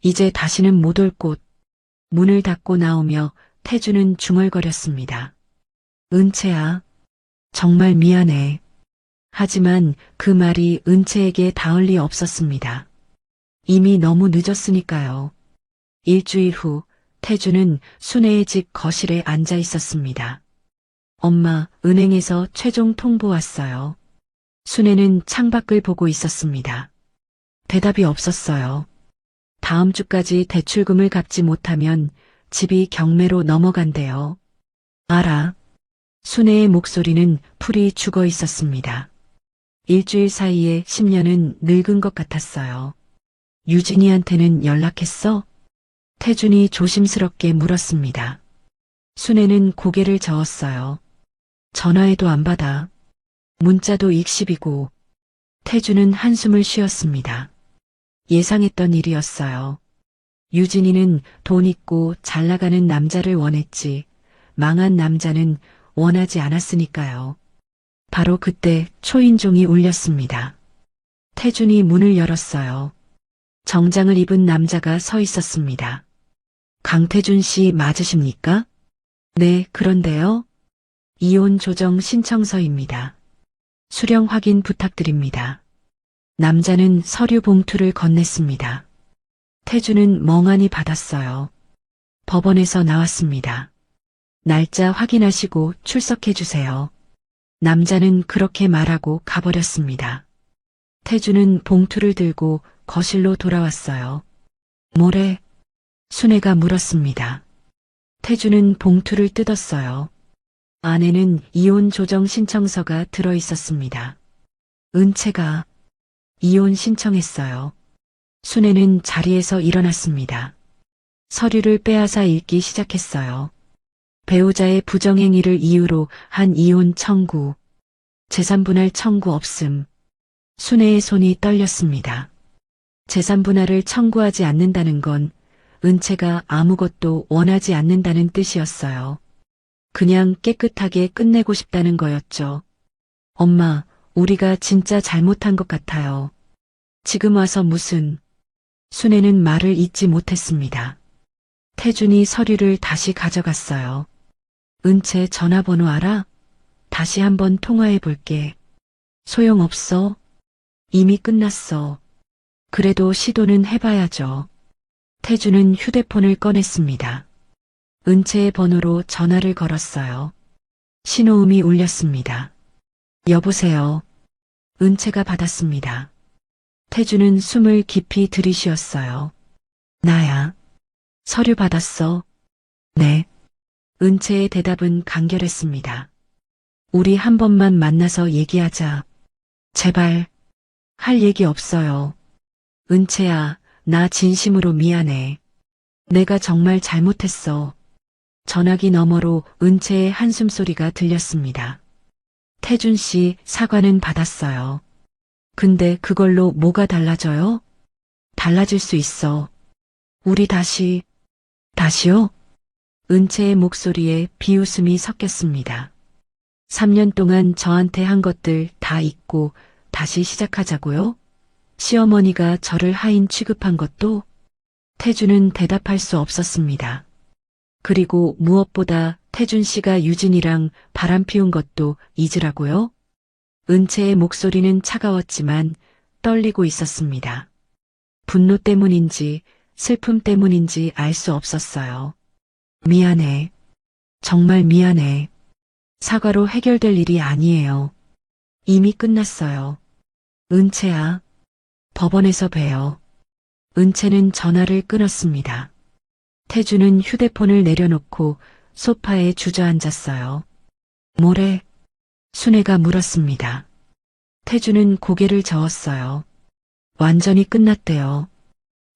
이제 다시는 못 올 곳. 문을 닫고 나오며 태준은 중얼거렸습니다. 은채야, 정말 미안해. 하지만 그 말이 은채에게 닿을 리 없었습니다. 이미 너무 늦었으니까요. 일주일 후 태준은 순애의 집 거실에 앉아 있었습니다. 엄마, 은행에서 최종 통보 왔어요. 순애는 창밖을 보고 있었습니다. 대답이 없었어요. 다음 주까지 대출금을 갚지 못하면 집이 경매로 넘어간대요. 알아. 순애의 목소리는 풀이 죽어 있었습니다. 일주일 사이에 10년은 늙은 것 같았어요. 유진이한테는 연락했어? 태준이 조심스럽게 물었습니다. 순애는 고개를 저었어요. 전화해도 안 받아. 문자도 익십이고. 태준은 한숨을 쉬었습니다. 예상했던 일이었어요. 유진이는 돈 있고 잘 나가는 남자를 원했지, 망한 남자는 원하지 않았으니까요. 바로 그때 초인종이 울렸습니다. 태준이 문을 열었어요. 정장을 입은 남자가 서 있었습니다. 강태준 씨 맞으십니까? 네, 그런데요. 이혼 조정 신청서입니다. 수령 확인 부탁드립니다. 남자는 서류 봉투를 건넸습니다. 태주는 멍하니 받았어요. 법원에서 나왔습니다. 날짜 확인하시고 출석해 주세요. 남자는 그렇게 말하고 가버렸습니다. 태주는 봉투를 들고 거실로 돌아왔어요. 뭐래? 순애가 물었습니다. 태주는 봉투를 뜯었어요. 안에는 이혼 조정 신청서가 들어 있었습니다. 은채가 이혼 신청했어요. 순애는 자리에서 일어났습니다. 서류를 빼앗아 읽기 시작했어요. 배우자의 부정행위를 이유로 한 이혼 청구, 재산분할 청구 없음. 순애의 손이 떨렸습니다. 재산분할을 청구하지 않는다는 건 은채가 아무것도 원하지 않는다는 뜻이었어요. 그냥 깨끗하게 끝내고 싶다는 거였죠. 엄마, 우리가 진짜 잘못한 것 같아요. 지금 와서 무슨... 순애는 말을 잇지 못했습니다. 태준이 서류를 다시 가져갔어요. 은채 전화번호 알아? 다시 한번 통화해 볼게. 소용없어. 이미 끝났어. 그래도 시도는 해봐야죠. 태준은 휴대폰을 꺼냈습니다. 은채의 번호로 전화를 걸었어요. 신호음이 울렸습니다. 여보세요. 은채가 받았습니다. 태준은 숨을 깊이 들이쉬었어요. 나야. 서류 받았어. 네. 은채의 대답은 간결했습니다. 우리 한 번만 만나서 얘기하자. 제발. 할 얘기 없어요. 은채야, 나 진심으로 미안해. 내가 정말 잘못했어. 전화기 너머로 은채의 한숨소리가 들렸습니다. 태준 씨 사과는 받았어요. 근데 그걸로 뭐가 달라져요? 달라질 수 있어. 우리 다시요? 은채의 목소리에 비웃음이 섞였습니다. 3년 동안 저한테 한 것들 다 잊고 다시 시작하자고요? 시어머니가 저를 하인 취급한 것도? 태준은 대답할 수 없었습니다. 그리고 무엇보다 태준 씨가 유진이랑 바람 피운 것도 잊으라고요? 은채의 목소리는 차가웠지만 떨리고 있었습니다. 분노 때문인지 슬픔 때문인지 알 수 없었어요. 미안해. 정말 미안해. 사과로 해결될 일이 아니에요. 이미 끝났어요. 은채야. 법원에서 봬요. 은채는 전화를 끊었습니다. 태주는 휴대폰을 내려놓고 소파에 주저앉았어요. 뭐래? 순애가 물었습니다. 태주는 고개를 저었어요. 완전히 끝났대요.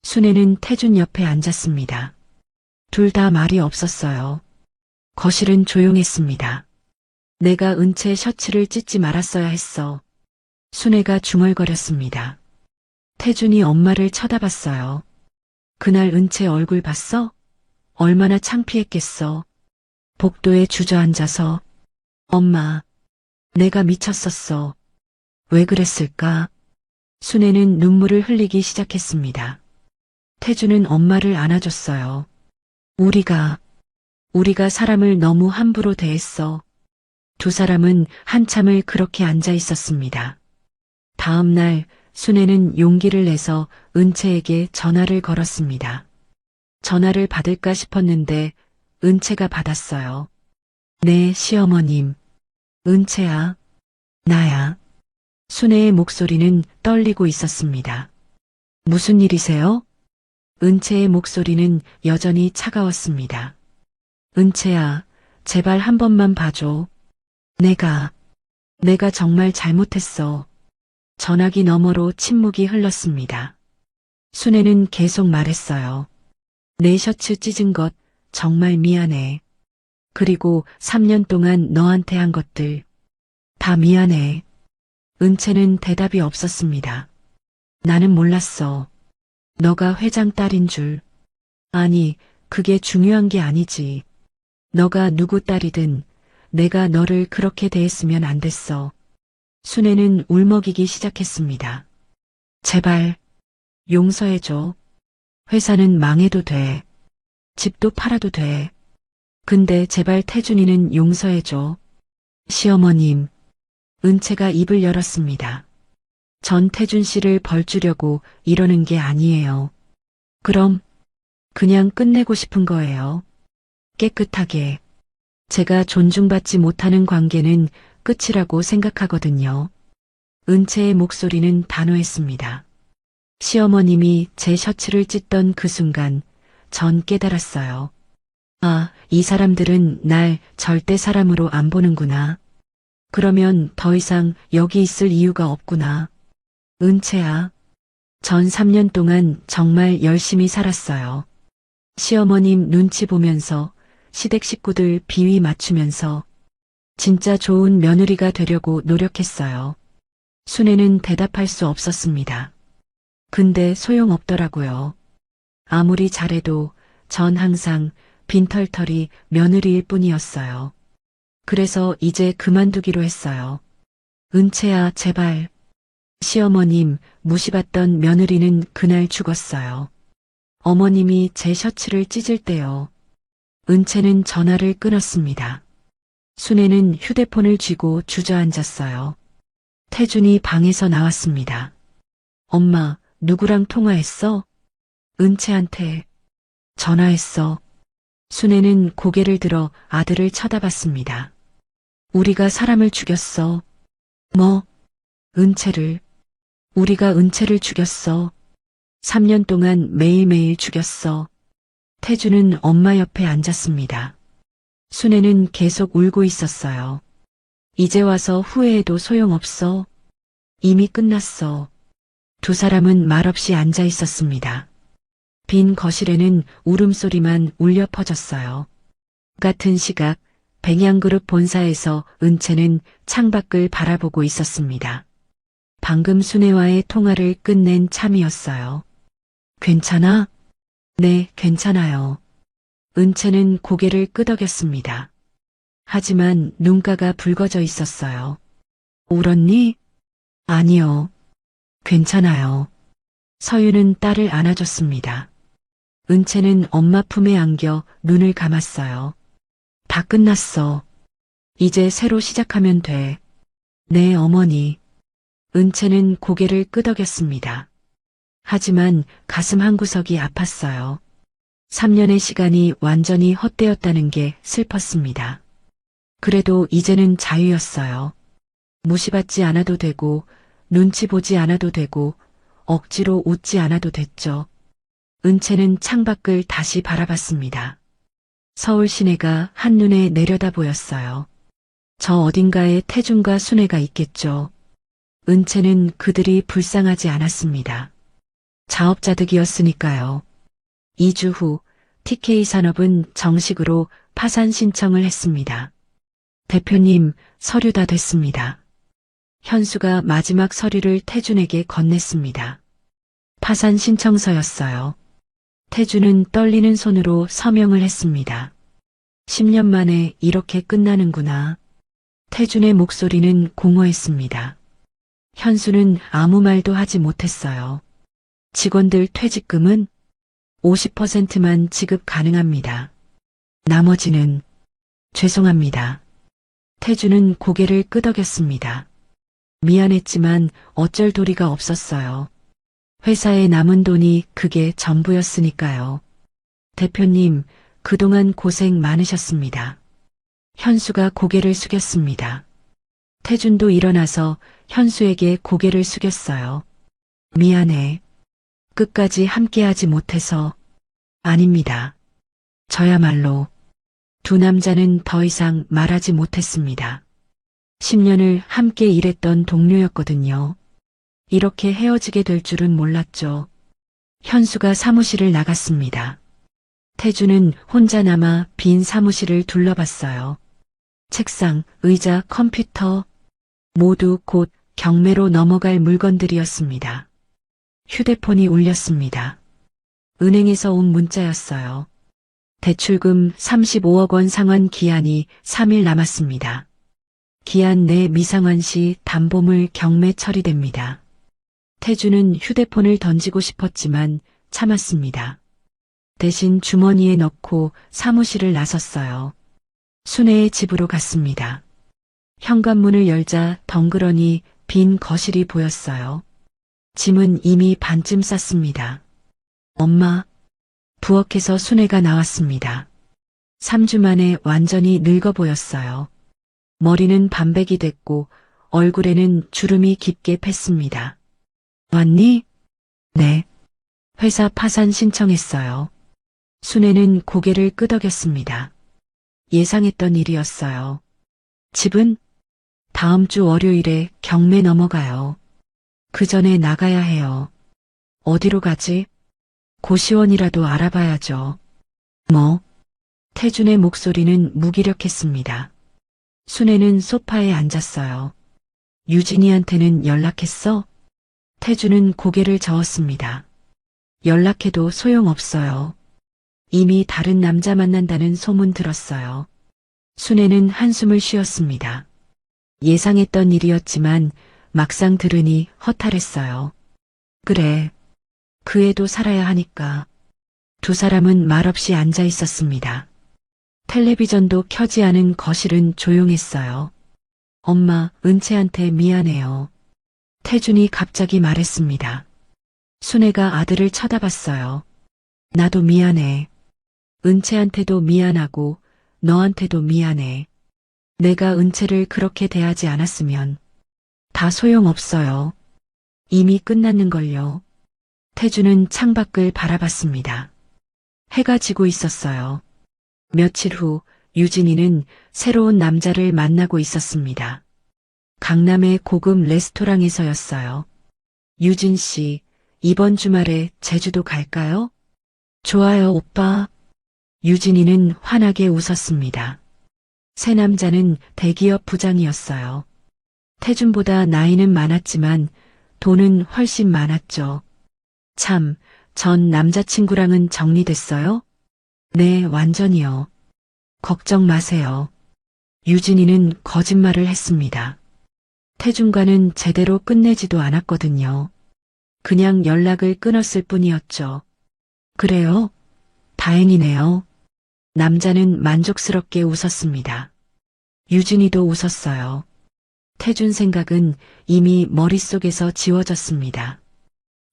순애는 태준 옆에 앉았습니다. 둘 다 말이 없었어요. 거실은 조용했습니다. 내가 은채 셔츠를 찢지 말았어야 했어. 순애가 중얼거렸습니다. 태준이 엄마를 쳐다봤어요. 그날 은채 얼굴 봤어? 얼마나 창피했겠어. 복도에 주저앉아서 엄마, 내가 미쳤었어. 왜 그랬을까? 순애는 눈물을 흘리기 시작했습니다. 태준은 엄마를 안아줬어요. 우리가 사람을 너무 함부로 대했어. 두 사람은 한참을 그렇게 앉아 있었습니다. 다음 날 순애는 용기를 내서 은채에게 전화를 걸었습니다. 전화를 받을까 싶었는데 은채가 받았어요. 네, 시어머님. 은채야. 나야. 순애의 목소리는 떨리고 있었습니다. 무슨 일이세요? 은채의 목소리는 여전히 차가웠습니다. 은채야, 제발 한 번만 봐줘. 내가 정말 잘못했어. 전화기 너머로 침묵이 흘렀습니다. 순애는 계속 말했어요. 내 셔츠 찢은 것 정말 미안해. 그리고 3년 동안 너한테 한 것들 다 미안해. 은채는 대답이 없었습니다. 나는 몰랐어. 너가 회장 딸인 줄. 아니, 그게 중요한 게 아니지. 너가 누구 딸이든 내가 너를 그렇게 대했으면 안 됐어. 순애는 울먹이기 시작했습니다. 제발 용서해줘. 회사는 망해도 돼. 집도 팔아도 돼. 근데 제발 태준이는 용서해줘. 시어머님, 은채가 입을 열었습니다. 전 태준 씨를 벌주려고 이러는 게 아니에요. 그럼 그냥 끝내고 싶은 거예요. 깨끗하게. 제가 존중받지 못하는 관계는 끝이라고 생각하거든요. 은채의 목소리는 단호했습니다. 시어머님이 제 셔츠를 찢던 그 순간 전 깨달았어요. 아, 이 사람들은 날 절대 사람으로 안 보는구나. 그러면 더 이상 여기 있을 이유가 없구나. 은채야. 전 3년 동안 정말 열심히 살았어요. 시어머님 눈치 보면서 시댁 식구들 비위 맞추면서 진짜 좋은 며느리가 되려고 노력했어요. 순애는 대답할 수 없었습니다. 근데 소용없더라고요. 아무리 잘해도 전 항상 빈털터리 며느리일 뿐이었어요. 그래서 이제 그만두기로 했어요. 은채야, 제발. 시어머님 무시받던 며느리는 그날 죽었어요. 어머님이 제 셔츠를 찢을 때요. 은채는 전화를 끊었습니다. 순애는 휴대폰을 쥐고 주저앉았어요. 태준이 방에서 나왔습니다. 엄마, 누구랑 통화했어? 은채한테 전화했어. 순애는 고개를 들어 아들을 쳐다봤습니다. 우리가 사람을 죽였어. 뭐? 은채를. 우리가 은채를 죽였어. 3년 동안 매일매일 죽였어. 태주는 엄마 옆에 앉았습니다. 순애는 계속 울고 있었어요. 이제 와서 후회해도 소용없어. 이미 끝났어. 두 사람은 말없이 앉아 있었습니다. 빈 거실에는 울음소리만 울려 퍼졌어요. 같은 시각 백양그룹 본사에서 은채는 창밖을 바라보고 있었습니다. 방금 순애와의 통화를 끝낸 참이었어요. 괜찮아? 네, 괜찮아요. 은채는 고개를 끄덕였습니다. 하지만 눈가가 붉어져 있었어요. 울었니? 아니요. 괜찮아요. 서유는 딸을 안아줬습니다. 은채는 엄마 품에 안겨 눈을 감았어요. 다 끝났어. 이제 새로 시작하면 돼. 네, 어머니. 은채는 고개를 끄덕였습니다. 하지만 가슴 한구석이 아팠어요. 3년의 시간이 완전히 헛되었다는 게 슬펐습니다. 그래도 이제는 자유였어요. 무시받지 않아도 되고, 눈치 보지 않아도 되고, 억지로 웃지 않아도 됐죠. 은채는 창밖을 다시 바라봤습니다. 서울 시내가 한눈에 내려다 보였어요. 저 어딘가에 태준과 순애가 있겠죠. 은채는 그들이 불쌍하지 않았습니다. 자업자득이었으니까요. 2주 후 TK산업은 정식으로 파산 신청을 했습니다. 대표님, 서류 다 됐습니다. 현수가 마지막 서류를 태준에게 건넸습니다. 파산 신청서였어요. 태준은 떨리는 손으로 서명을 했습니다. 10년 만에 이렇게 끝나는구나. 태준의 목소리는 공허했습니다. 현수는 아무 말도 하지 못했어요. 직원들 퇴직금은 50%만 지급 가능합니다. 나머지는 죄송합니다. 태준은 고개를 끄덕였습니다. 미안했지만 어쩔 도리가 없었어요. 회사에 남은 돈이 그게 전부였으니까요. 대표님, 그동안 고생 많으셨습니다. 현수가 고개를 숙였습니다. 태준도 일어나서 현수에게 고개를 숙였어요. 미안해. 끝까지 함께하지 못해서. 아닙니다. 저야말로. 두 남자는 더 이상 말하지 못했습니다. 10년을 함께 일했던 동료였거든요. 이렇게 헤어지게 될 줄은 몰랐죠. 현수가 사무실을 나갔습니다. 태주는 혼자 남아 빈 사무실을 둘러봤어요. 책상, 의자, 컴퓨터 모두 곧 경매로 넘어갈 물건들이었습니다. 휴대폰이 울렸습니다. 은행에서 온 문자였어요. 대출금 35억 원 상환 기한이 3일 남았습니다. 기한 내 미상환 시 담보물 경매 처리됩니다. 태주는 휴대폰을 던지고 싶었지만 참았습니다. 대신 주머니에 넣고 사무실을 나섰어요. 순애의 집으로 갔습니다. 현관문을 열자 덩그러니 빈 거실이 보였어요. 짐은 이미 반쯤 쌌습니다. 엄마, 부엌에서 순애가 나왔습니다. 3주 만에 완전히 늙어 보였어요. 머리는 반백이 됐고 얼굴에는 주름이 깊게 팼습니다. 왔니? 네. 회사 파산 신청했어요. 순애는 고개를 끄덕였습니다. 예상했던 일이었어요. 집은 다음 주 월요일에 경매 넘어가요. 그 전에 나가야 해요. 어디로 가지? 고시원이라도 알아봐야죠. 뭐? 태준의 목소리는 무기력했습니다. 순애는 소파에 앉았어요. 유진이한테는 연락했어? 태준은 고개를 저었습니다. 연락해도 소용없어요. 이미 다른 남자 만난다는 소문 들었어요. 순애는 한숨을 쉬었습니다. 예상했던 일이었지만 막상 들으니 허탈했어요. 그래, 그 애도 살아야 하니까. 두 사람은 말없이 앉아 있었습니다. 텔레비전도 켜지 않은 거실은 조용했어요. 엄마, 은채한테 미안해요. 태준이 갑자기 말했습니다. 순애가 아들을 쳐다봤어요. 나도 미안해. 은채한테도 미안하고 너한테도 미안해. 내가 은채를 그렇게 대하지 않았으면 다 소용없어요. 이미 끝났는걸요. 태준은 창밖을 바라봤습니다. 해가 지고 있었어요. 며칠 후 유진이는 새로운 남자를 만나고 있었습니다. 강남의 고급 레스토랑에서였어요. 유진 씨, 이번 주말에 제주도 갈까요? 좋아요, 오빠. 유진이는 환하게 웃었습니다. 새 남자는 대기업 부장이었어요. 태준보다 나이는 많았지만 돈은 훨씬 많았죠. 참, 전 남자친구랑은 정리됐어요? 네, 완전히요. 걱정 마세요. 유진이는 거짓말을 했습니다. 태준과는 제대로 끝내지도 않았거든요. 그냥 연락을 끊었을 뿐이었죠. 그래요? 다행이네요. 남자는 만족스럽게 웃었습니다. 유진이도 웃었어요. 태준 생각은 이미 머릿속에서 지워졌습니다.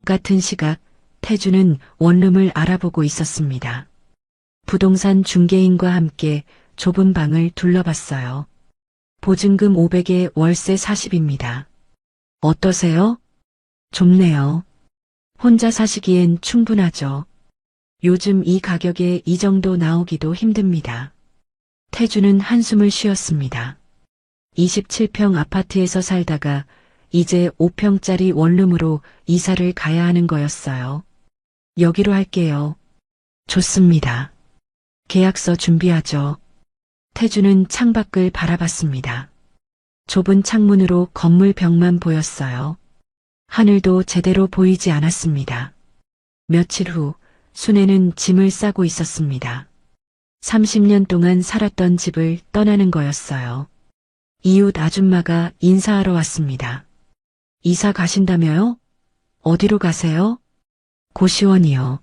같은 시각 태준은 원룸을 알아보고 있었습니다. 부동산 중개인과 함께 좁은 방을 둘러봤어요. 보증금 500에 월세 40입니다. 어떠세요? 좁네요. 혼자 사시기엔 충분하죠. 요즘 이 가격에 이 정도 나오기도 힘듭니다. 태준은 한숨을 쉬었습니다. 27평 아파트에서 살다가 이제 5평짜리 원룸으로 이사를 가야 하는 거였어요. 여기로 할게요. 좋습니다. 계약서 준비하죠. 태준은 창밖을 바라봤습니다. 좁은 창문으로 건물 벽만 보였어요. 하늘도 제대로 보이지 않았습니다. 며칠 후 순애는 짐을 싸고 있었습니다. 30년 동안 살았던 집을 떠나는 거였어요. 이웃 아줌마가 인사하러 왔습니다. 이사 가신다며요? 어디로 가세요? 고시원이요.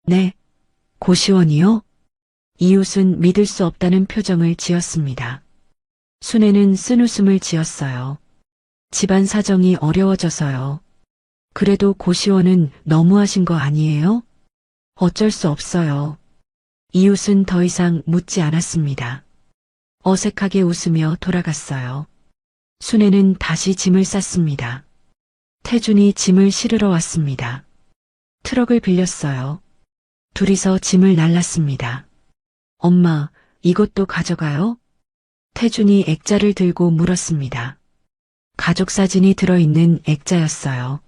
네, 고시원이요? 이웃은 믿을 수 없다는 표정을 지었습니다. 순애는 쓴웃음을 지었어요. 집안 사정이 어려워져서요. 그래도 고시원은 너무하신 거 아니에요? 어쩔 수 없어요. 이웃은 더 이상 묻지 않았습니다. 어색하게 웃으며 돌아갔어요. 순애는 다시 짐을 쌌습니다. 태준이 짐을 실으러 왔습니다. 트럭을 빌렸어요. 둘이서 짐을 날랐습니다. 엄마, 이것도 가져가요? 태준이 액자를 들고 물었습니다. 가족 사진이 들어있는 액자였어요.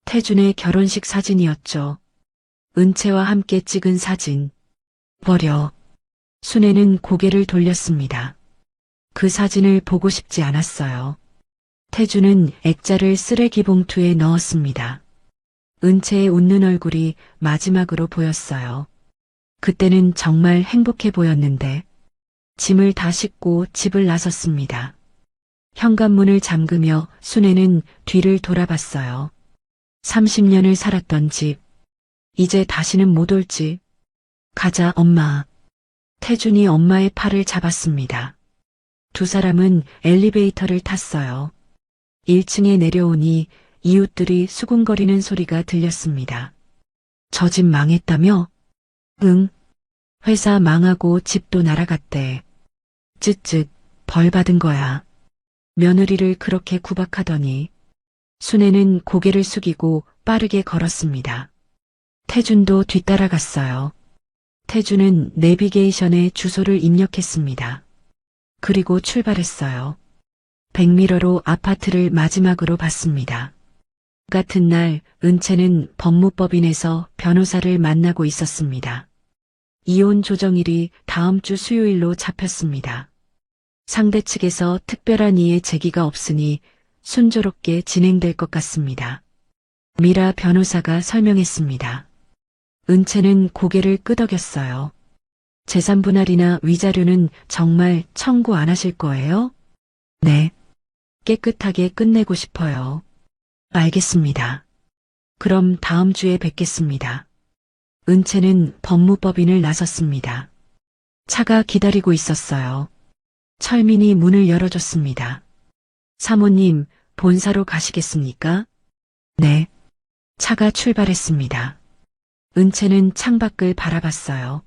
태준의 결혼식 사진이었죠. 은채와 함께 찍은 사진. 버려. 순애는 고개를 돌렸습니다. 그 사진을 보고 싶지 않았어요. 태준은 액자를 쓰레기 봉투에 넣었습니다. 은채의 웃는 얼굴이 마지막으로 보였어요. 그때는 정말 행복해 보였는데 짐을 다 싣고 집을 나섰습니다. 현관문을 잠그며 순애는 뒤를 돌아봤어요. 30년을 살았던 집. 이제 다시는 못 올 집. 가자, 엄마. 태준이 엄마의 팔을 잡았습니다. 두 사람은 엘리베이터를 탔어요. 1층에 내려오니 이웃들이 수군거리는 소리가 들렸습니다. 저 집 망했다며? 응. 회사 망하고 집도 날아갔대. 쯧쯧, 벌 받은 거야. 며느리를 그렇게 구박하더니 순애는 고개를 숙이고 빠르게 걸었습니다. 태준도 뒤따라갔어요. 태준은 내비게이션에 주소를 입력했습니다. 그리고 출발했어요. 백미러로 아파트를 마지막으로 봤습니다. 같은 날 은채는 법무법인에서 변호사를 만나고 있었습니다. 이혼 조정일이 다음 주 수요일로 잡혔습니다. 상대 측에서 특별한 이의 제기가 없으니 순조롭게 진행될 것 같습니다. 미라 변호사가 설명했습니다. 은채는 고개를 끄덕였어요. 재산 분할이나 위자료는 정말 청구 안 하실 거예요? 네. 깨끗하게 끝내고 싶어요. 알겠습니다. 그럼 다음 주에 뵙겠습니다. 은채는 법무법인을 나섰습니다. 차가 기다리고 있었어요. 철민이 문을 열어줬습니다. 사모님, 본사로 가시겠습니까? 네. 차가 출발했습니다. 은채는 창밖을 바라봤어요.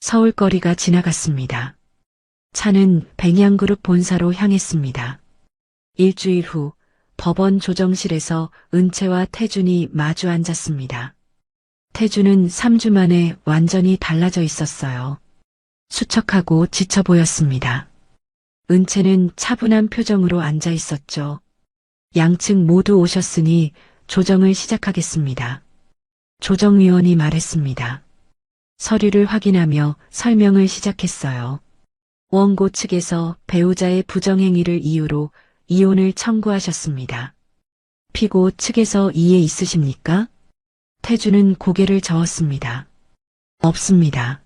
서울거리가 지나갔습니다. 차는 백양그룹 본사로 향했습니다. 일주일 후 법원 조정실에서 은채와 태준이 마주 앉았습니다. 태준은 3주 만에 완전히 달라져 있었어요. 수척하고 지쳐 보였습니다. 은채는 차분한 표정으로 앉아 있었죠. 양측 모두 오셨으니 조정을 시작하겠습니다. 조정위원이 말했습니다. 서류를 확인하며 설명을 시작했어요. 원고 측에서 배우자의 부정행위를 이유로 이혼을 청구하셨습니다. 피고 측에서 이해 있으십니까? 태준은 고개를 저었습니다. 없습니다.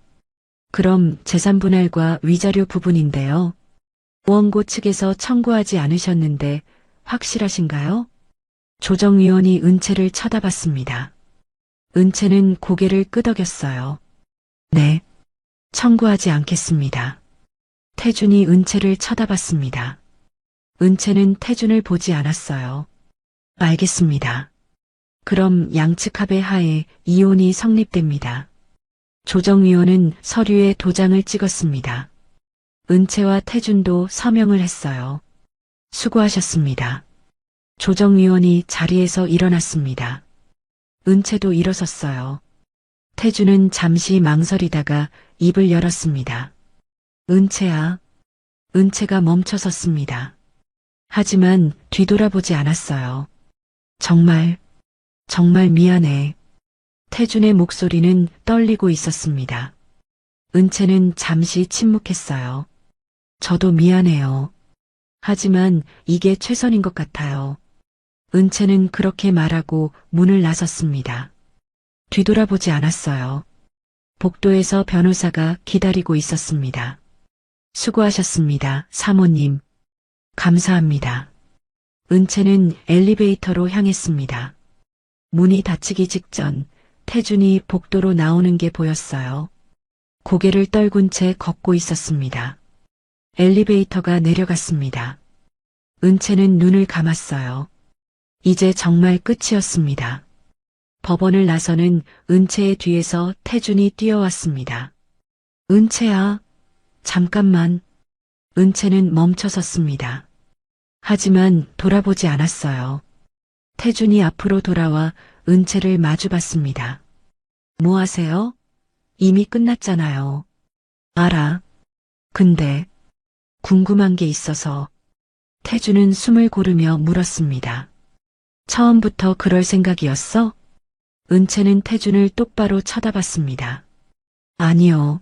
그럼 재산분할과 위자료 부분인데요. 원고 측에서 청구하지 않으셨는데 확실하신가요? 조정위원이 은채를 쳐다봤습니다. 은채는 고개를 끄덕였어요. 네. 청구하지 않겠습니다. 태준이 은채를 쳐다봤습니다. 은채는 태준을 보지 않았어요. 알겠습니다. 그럼 양측 합의 하에 이혼이 성립됩니다. 조정위원은 서류에 도장을 찍었습니다. 은채와 태준도 서명을 했어요. 수고하셨습니다. 조정위원이 자리에서 일어났습니다. 은채도 일어섰어요. 태준은 잠시 망설이다가 입을 열었습니다. 은채야. 은채가 멈춰섰습니다. 하지만 뒤돌아보지 않았어요. 정말 미안해. 태준의 목소리는 떨리고 있었습니다. 은채는 잠시 침묵했어요. 저도 미안해요. 하지만 이게 최선인 것 같아요. 은채는 그렇게 말하고 문을 나섰습니다. 뒤돌아보지 않았어요. 복도에서 변호사가 기다리고 있었습니다. 수고하셨습니다, 사모님. 감사합니다. 은채는 엘리베이터로 향했습니다. 문이 닫히기 직전 태준이 복도로 나오는 게 보였어요. 고개를 떨군 채 걷고 있었습니다. 엘리베이터가 내려갔습니다. 은채는 눈을 감았어요. 이제 정말 끝이었습니다. 법원을 나서는 은채의 뒤에서 태준이 뛰어왔습니다. 은채야, 잠깐만. 은채는 멈춰섰습니다. 하지만 돌아보지 않았어요. 태준이 앞으로 돌아와 은채를 마주봤습니다. 뭐 하세요? 이미 끝났잖아요. 알아. 근데 궁금한 게 있어서. 태준은 숨을 고르며 물었습니다. 처음부터 그럴 생각이었어? 은채는 태준을 똑바로 쳐다봤습니다. 아니요.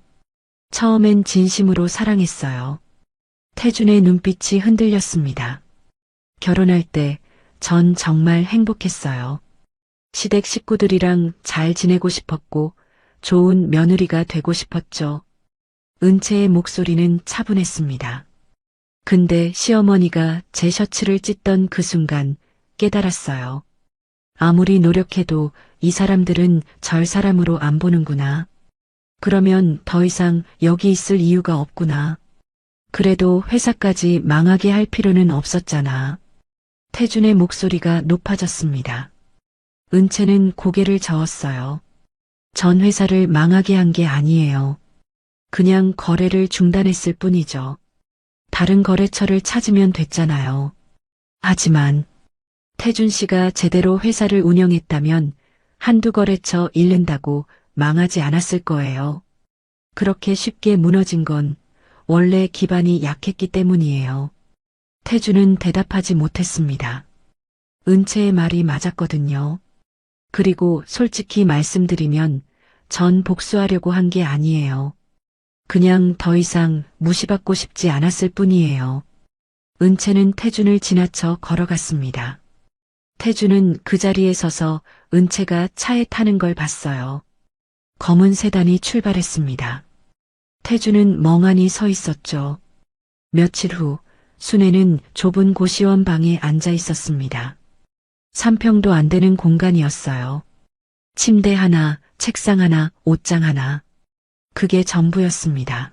처음엔 진심으로 사랑했어요. 태준의 눈빛이 흔들렸습니다. 결혼할 때 전 정말 행복했어요. 시댁 식구들이랑 잘 지내고 싶었고 좋은 며느리가 되고 싶었죠. 은채의 목소리는 차분했습니다. 근데 시어머니가 제 셔츠를 찢던 그 순간 깨달았어요. 아무리 노력해도 이 사람들은 절 사람으로 안 보는구나. 그러면 더 이상 여기 있을 이유가 없구나. 그래도 회사까지 망하게 할 필요는 없었잖아. 태준의 목소리가 높아졌습니다. 은채는 고개를 저었어요. 전 회사를 망하게 한 게 아니에요. 그냥 거래를 중단했을 뿐이죠. 다른 거래처를 찾으면 됐잖아요. 하지만 태준 씨가 제대로 회사를 운영했다면 한두 거래처 잃는다고 망하지 않았을 거예요. 그렇게 쉽게 무너진 건 원래 기반이 약했기 때문이에요. 태준은 대답하지 못했습니다. 은채의 말이 맞았거든요. 그리고 솔직히 말씀드리면 전 복수하려고 한 게 아니에요. 그냥 더 이상 무시받고 싶지 않았을 뿐이에요. 은채는 태준을 지나쳐 걸어갔습니다. 태준은 그 자리에 서서 은채가 차에 타는 걸 봤어요. 검은 세단이 출발했습니다. 태준은 멍하니 서 있었죠. 며칠 후 순애는 좁은 고시원 방에 앉아 있었습니다. 3평도 안 되는 공간이었어요. 침대 하나, 책상 하나, 옷장 하나. 그게 전부였습니다.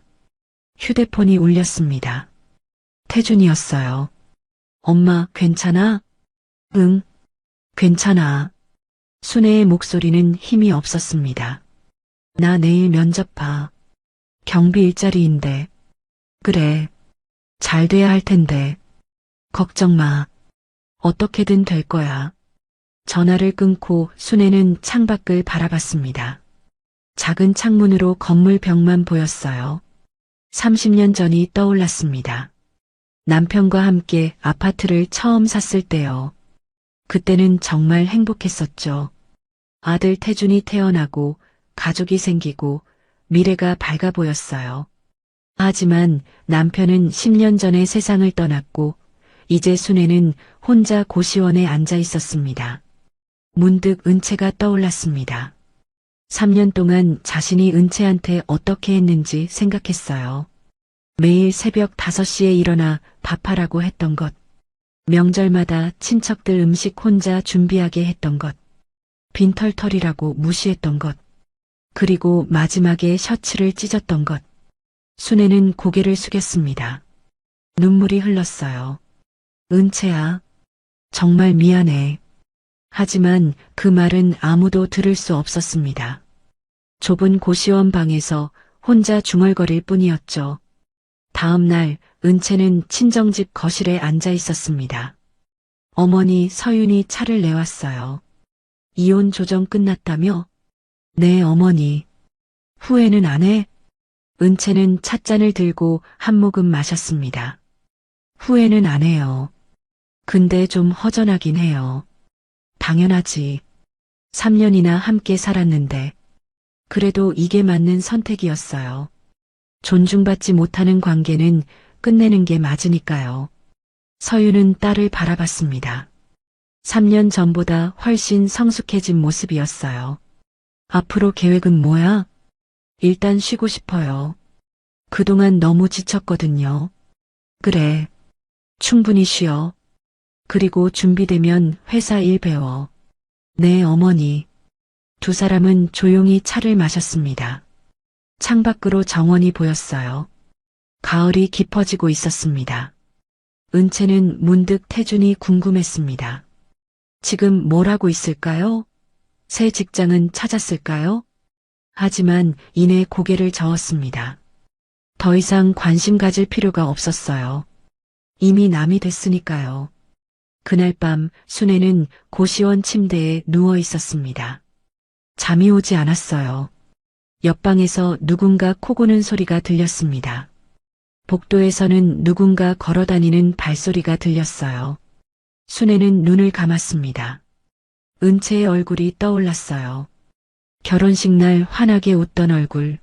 휴대폰이 울렸습니다. 태준이었어요. 엄마, 괜찮아? 응, 괜찮아. 순애의 목소리는 힘이 없었습니다. 나 내일 면접 봐. 경비 일자리인데. 그래. 잘 돼야 할 텐데. 걱정 마. 어떻게든 될 거야. 전화를 끊고 순애는 창밖을 바라봤습니다. 작은 창문으로 건물 벽만 보였어요. 30년 전이 떠올랐습니다. 남편과 함께 아파트를 처음 샀을 때요. 그때는 정말 행복했었죠. 아들 태준이 태어나고 가족이 생기고 미래가 밝아 보였어요. 하지만 남편은 10년 전에 세상을 떠났고 이제 순애는 혼자 고시원에 앉아 있었습니다. 문득 은채가 떠올랐습니다. 3년 동안 자신이 은채한테 어떻게 했는지 생각했어요. 매일 새벽 5시에 일어나 밥하라고 했던 것. 명절마다 친척들 음식 혼자 준비하게 했던 것. 빈털털이라고 무시했던 것. 그리고 마지막에 셔츠를 찢었던 것. 순애는 고개를 숙였습니다. 눈물이 흘렀어요. 은채야, 정말 미안해. 하지만 그 말은 아무도 들을 수 없었습니다. 좁은 고시원 방에서 혼자 중얼거릴 뿐이었죠. 다음 날 은채는 친정집 거실에 앉아 있었습니다. 어머니 서윤이 차를 내왔어요. 이혼 조정 끝났다며? 네, 어머니. 후회는 안 해? 은채는 찻잔을 들고 한 모금 마셨습니다. 후회는 안 해요. 근데 좀 허전하긴 해요. 당연하지. 3년이나 함께 살았는데. 그래도 이게 맞는 선택이었어요. 존중받지 못하는 관계는 끝내는 게 맞으니까요. 서유는 딸을 바라봤습니다. 3년 전보다 훨씬 성숙해진 모습이었어요. 앞으로 계획은 뭐야? 일단 쉬고 싶어요. 그동안 너무 지쳤거든요. 그래. 충분히 쉬어. 그리고 준비되면 회사 일 배워. 네, 어머니. 두 사람은 조용히 차를 마셨습니다. 창밖으로 정원이 보였어요. 가을이 깊어지고 있었습니다. 은채는 문득 태준이 궁금했습니다. 지금 뭘 하고 있을까요? 새 직장은 찾았을까요? 하지만 이내 고개를 저었습니다. 더 이상 관심 가질 필요가 없었어요. 이미 남이 됐으니까요. 그날 밤 순애는 고시원 침대에 누워 있었습니다. 잠이 오지 않았어요. 옆방에서 누군가 코 고는 소리가 들렸습니다. 복도에서는 누군가 걸어다니는 발소리가 들렸어요. 순애는 눈을 감았습니다. 은채의 얼굴이 떠올랐어요. 결혼식 날 환하게 웃던 얼굴,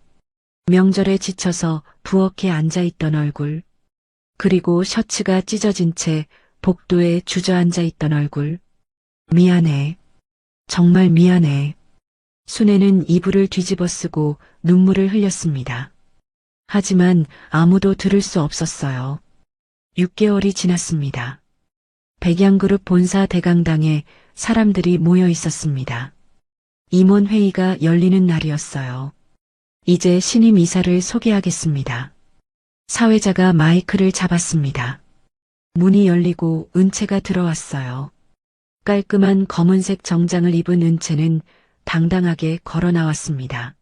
명절에 지쳐서 부엌에 앉아있던 얼굴, 그리고 셔츠가 찢어진 채 복도에 주저앉아 있던 얼굴. 미안해. 정말 미안해. 순애는 이불을 뒤집어 쓰고 눈물을 흘렸습니다. 하지만 아무도 들을 수 없었어요. 6개월이 지났습니다. 백양그룹 본사 대강당에 사람들이 모여 있었습니다. 임원회의가 열리는 날이었어요. 이제 신임 이사를 소개하겠습니다. 사회자가 마이크를 잡았습니다. 문이 열리고 은채가 들어왔어요. 깔끔한 검은색 정장을 입은 은채는 당당하게 걸어 나왔습니다.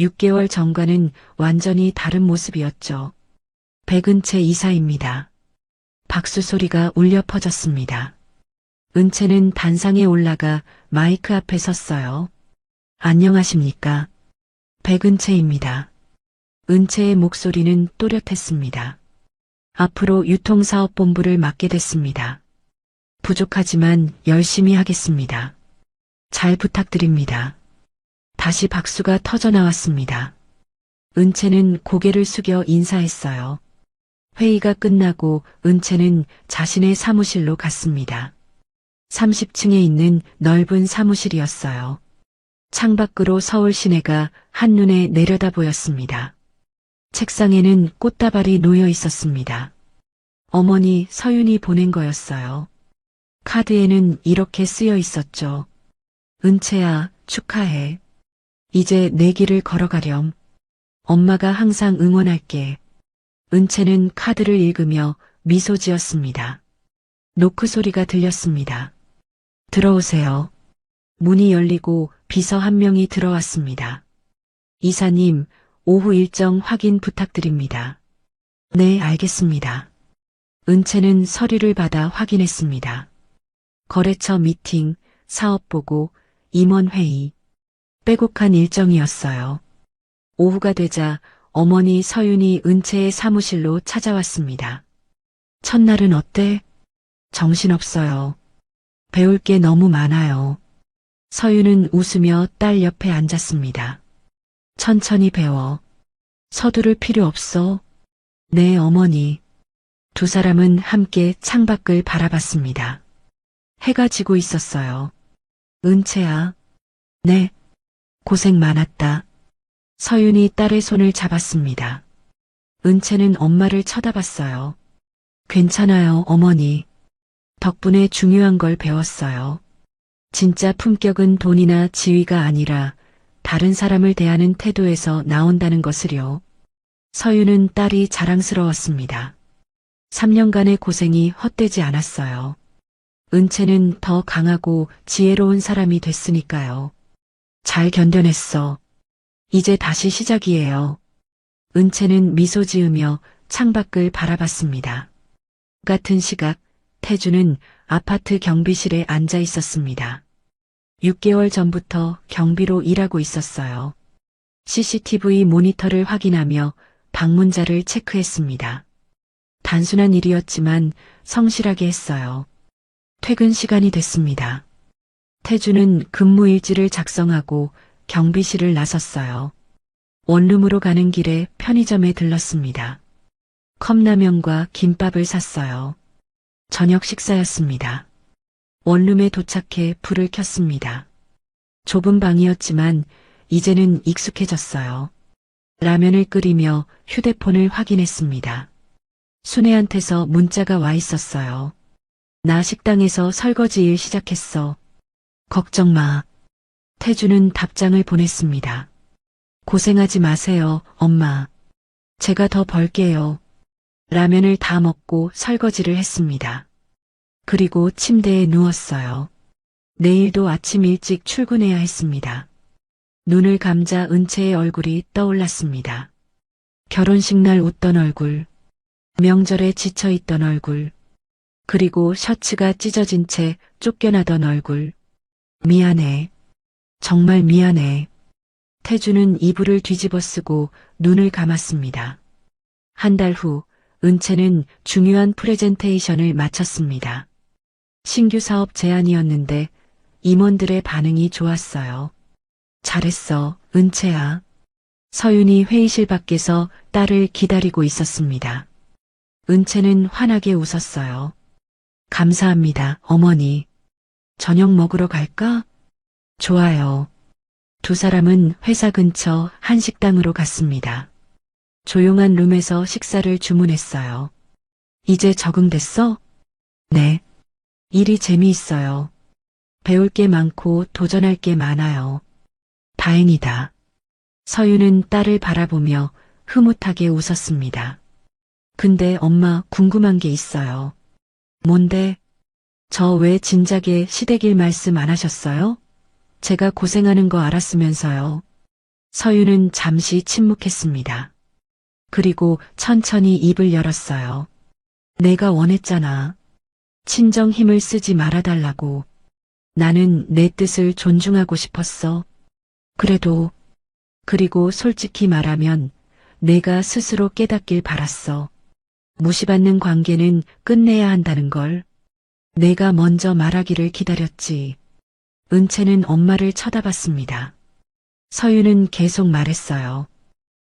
6개월 전과는 완전히 다른 모습이었죠. 백은채 이사입니다. 박수 소리가 울려 퍼졌습니다. 은채는 단상에 올라가 마이크 앞에 섰어요. 안녕하십니까? 백은채입니다. 은채의 목소리는 또렷했습니다. 앞으로 유통사업본부를 맡게 됐습니다. 부족하지만 열심히 하겠습니다. 잘 부탁드립니다. 다시 박수가 터져 나왔습니다. 은채는 고개를 숙여 인사했어요. 회의가 끝나고 은채는 자신의 사무실로 갔습니다. 30층에 있는 넓은 사무실이었어요. 창밖으로 서울 시내가 한눈에 내려다 보였습니다. 책상에는 꽃다발이 놓여 있었습니다. 어머니 서윤이 보낸 거였어요. 카드에는 이렇게 쓰여 있었죠. 은채야, 축하해. 이제 내 길을 걸어가렴. 엄마가 항상 응원할게. 은채는 카드를 읽으며 미소 지었습니다. 노크 소리가 들렸습니다. 들어오세요. 문이 열리고 비서 한 명이 들어왔습니다. 이사님, 오후 일정 확인 부탁드립니다. 네, 알겠습니다. 은채는 서류를 받아 확인했습니다. 거래처 미팅, 사업보고, 임원회의. 빼곡한 일정이었어요. 오후가 되자 어머니 서윤이 은채의 사무실로 찾아왔습니다. 첫날은 어때? 정신없어요. 배울 게 너무 많아요. 서윤은 웃으며 딸 옆에 앉았습니다. 천천히 배워. 서두를 필요 없어. 네, 어머니. 두 사람은 함께 창밖을 바라봤습니다. 해가 지고 있었어요. 은채야. 네. 고생 많았다. 서윤이 딸의 손을 잡았습니다. 은채는 엄마를 쳐다봤어요. 괜찮아요, 어머니. 덕분에 중요한 걸 배웠어요. 진짜 품격은 돈이나 지위가 아니라 다른 사람을 대하는 태도에서 나온다는 것을요. 서윤은 딸이 자랑스러웠습니다. 3년간의 고생이 헛되지 않았어요. 은채는 더 강하고 지혜로운 사람이 됐으니까요. 잘 견뎌냈어. 이제 다시 시작이에요. 은채는 미소 지으며 창밖을 바라봤습니다. 같은 시각 태주는 아파트 경비실에 앉아 있었습니다. 6개월 전부터 경비로 일하고 있었어요. CCTV 모니터를 확인하며 방문자를 체크했습니다. 단순한 일이었지만 성실하게 했어요. 퇴근 시간이 됐습니다. 태주는 근무일지를 작성하고 경비실을 나섰어요. 원룸으로 가는 길에 편의점에 들렀습니다. 컵라면과 김밥을 샀어요. 저녁 식사였습니다. 원룸에 도착해 불을 켰습니다. 좁은 방이었지만 이제는 익숙해졌어요. 라면을 끓이며 휴대폰을 확인했습니다. 순애한테서 문자가 와 있었어요. 나 식당에서 설거지 일 시작했어. 걱정 마. 태주는 답장을 보냈습니다. 고생하지 마세요, 엄마. 제가 더 벌게요. 라면을 다 먹고 설거지를 했습니다. 그리고 침대에 누웠어요. 내일도 아침 일찍 출근해야 했습니다. 눈을 감자 은채의 얼굴이 떠올랐습니다. 결혼식 날 웃던 얼굴, 명절에 지쳐있던 얼굴, 그리고 셔츠가 찢어진 채 쫓겨나던 얼굴. 미안해. 정말 미안해. 태주는 이불을 뒤집어 쓰고 눈을 감았습니다. 한 달 후 은채는 중요한 프레젠테이션을 마쳤습니다. 신규 사업 제안이었는데 임원들의 반응이 좋았어요. 잘했어, 은채야. 서윤이 회의실 밖에서 딸을 기다리고 있었습니다. 은채는 환하게 웃었어요. 감사합니다, 어머니. 저녁 먹으러 갈까? 좋아요. 두 사람은 회사 근처 한식당으로 갔습니다. 조용한 룸에서 식사를 주문했어요. 이제 적응됐어? 네. 일이 재미있어요. 배울 게 많고 도전할 게 많아요. 다행이다. 서윤은 딸을 바라보며 흐뭇하게 웃었습니다. 근데 엄마 궁금한 게 있어요. 뭔데? 저 왜 진작에 시댁일 말씀 안 하셨어요? 제가 고생하는 거 알았으면서요. 서유는 잠시 침묵했습니다. 그리고 천천히 입을 열었어요. 내가 원했잖아. 친정 힘을 쓰지 말아달라고. 나는 내 뜻을 존중하고 싶었어. 그리고 솔직히 말하면 내가 스스로 깨닫길 바랐어. 무시받는 관계는 끝내야 한다는 걸. 내가 먼저 말하기를 기다렸지. 은채는 엄마를 쳐다봤습니다. 서유는 계속 말했어요.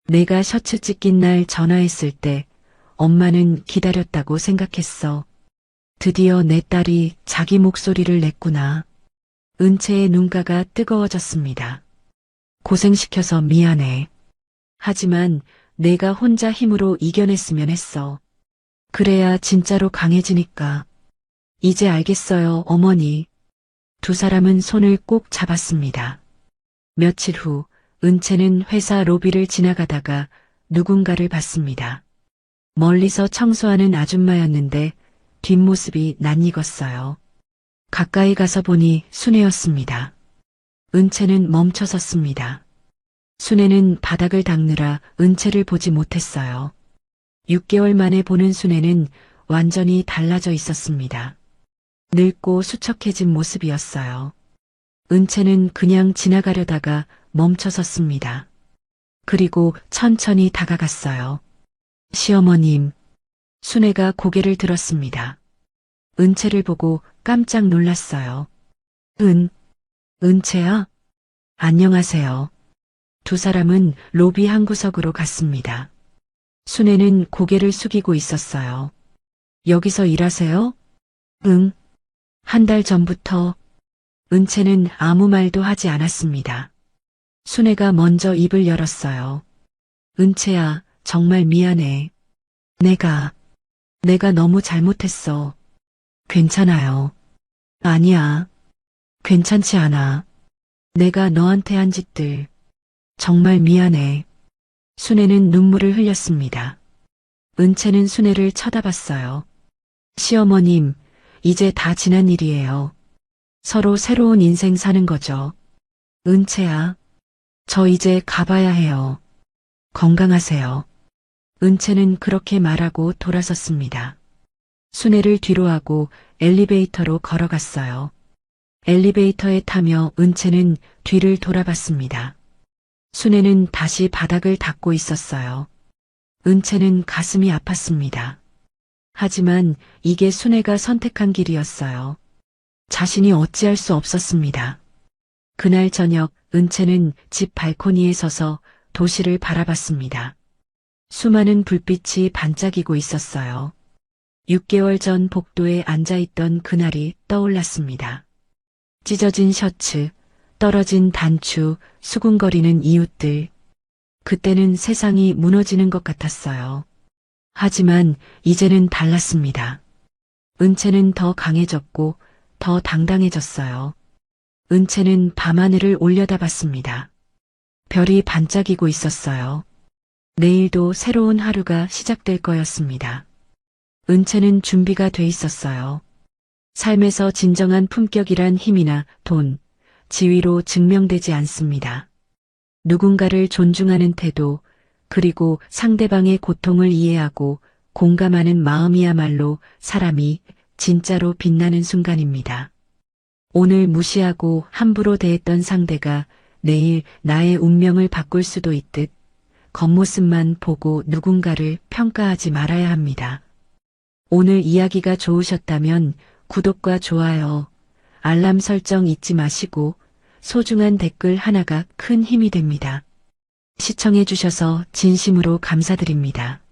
내가 셔츠 찢긴 날 전화했을 때 엄마는 기다렸다고 생각했어. 드디어 내 딸이 자기 목소리를 냈구나. 은채의 눈가가 뜨거워졌습니다. 고생시켜서 미안해. 하지만 내가 혼자 힘으로 이겨냈으면 했어. 그래야 진짜로 강해지니까. 이제 알겠어요, 어머니. 두 사람은 손을 꼭 잡았습니다. 며칠 후 은채는 회사 로비를 지나가다가 누군가를 봤습니다. 멀리서 청소하는 아줌마였는데 뒷모습이 낯익었어요. 가까이 가서 보니 순애였습니다. 은채는 멈춰섰습니다. 순애는 바닥을 닦느라 은채를 보지 못했어요. 6개월 만에 보는 순애는 완전히 달라져 있었습니다. 늙고 수척해진 모습이었어요. 은채는 그냥 지나가려다가 멈춰섰습니다. 그리고 천천히 다가갔어요. 시어머님. 순애가 고개를 들었습니다. 은채를 보고 깜짝 놀랐어요. 은채야? 안녕하세요. 두 사람은 로비 한 구석으로 갔습니다. 순애는 고개를 숙이고 있었어요. 여기서 일하세요? 응. 한 달 전부터. 은채는 아무 말도 하지 않았습니다. 순애가 먼저 입을 열었어요. 은채야, 정말 미안해. 내가 너무 잘못했어. 괜찮아요. 아니야. 괜찮지 않아. 내가 너한테 한 짓들. 정말 미안해. 순애는 눈물을 흘렸습니다. 은채는 순애를 쳐다봤어요. 시어머님, 이제 다 지난 일이에요. 서로 새로운 인생 사는 거죠. 은채야, 저 이제 가봐야 해요. 건강하세요. 은채는 그렇게 말하고 돌아섰습니다. 순애를 뒤로 하고 엘리베이터로 걸어갔어요. 엘리베이터에 타며 은채는 뒤를 돌아봤습니다. 순애는 다시 바닥을 닦고 있었어요. 은채는 가슴이 아팠습니다. 하지만 이게 순애가 선택한 길이었어요. 자신이 어찌할 수 없었습니다. 그날 저녁 은채는 집 발코니에 서서 도시를 바라봤습니다. 수많은 불빛이 반짝이고 있었어요. 6개월 전 복도에 앉아있던 그날이 떠올랐습니다. 찢어진 셔츠, 떨어진 단추, 수군거리는 이웃들. 그때는 세상이 무너지는 것 같았어요. 하지만 이제는 달랐습니다. 은채는 더 강해졌고 더 당당해졌어요. 은채는 밤하늘을 올려다봤습니다. 별이 반짝이고 있었어요. 내일도 새로운 하루가 시작될 거였습니다. 은채는 준비가 돼 있었어요. 삶에서 진정한 품격이란 힘이나 돈, 지위로 증명되지 않습니다. 누군가를 존중하는 태도, 그리고 상대방의 고통을 이해하고 공감하는 마음이야말로 사람이 진짜로 빛나는 순간입니다. 오늘 무시하고 함부로 대했던 상대가 내일 나의 운명을 바꿀 수도 있듯 겉모습만 보고 누군가를 평가하지 말아야 합니다. 오늘 이야기가 좋으셨다면 구독과 좋아요, 알람 설정 잊지 마시고 소중한 댓글 하나가 큰 힘이 됩니다. 시청해 주셔서 진심으로 감사드립니다.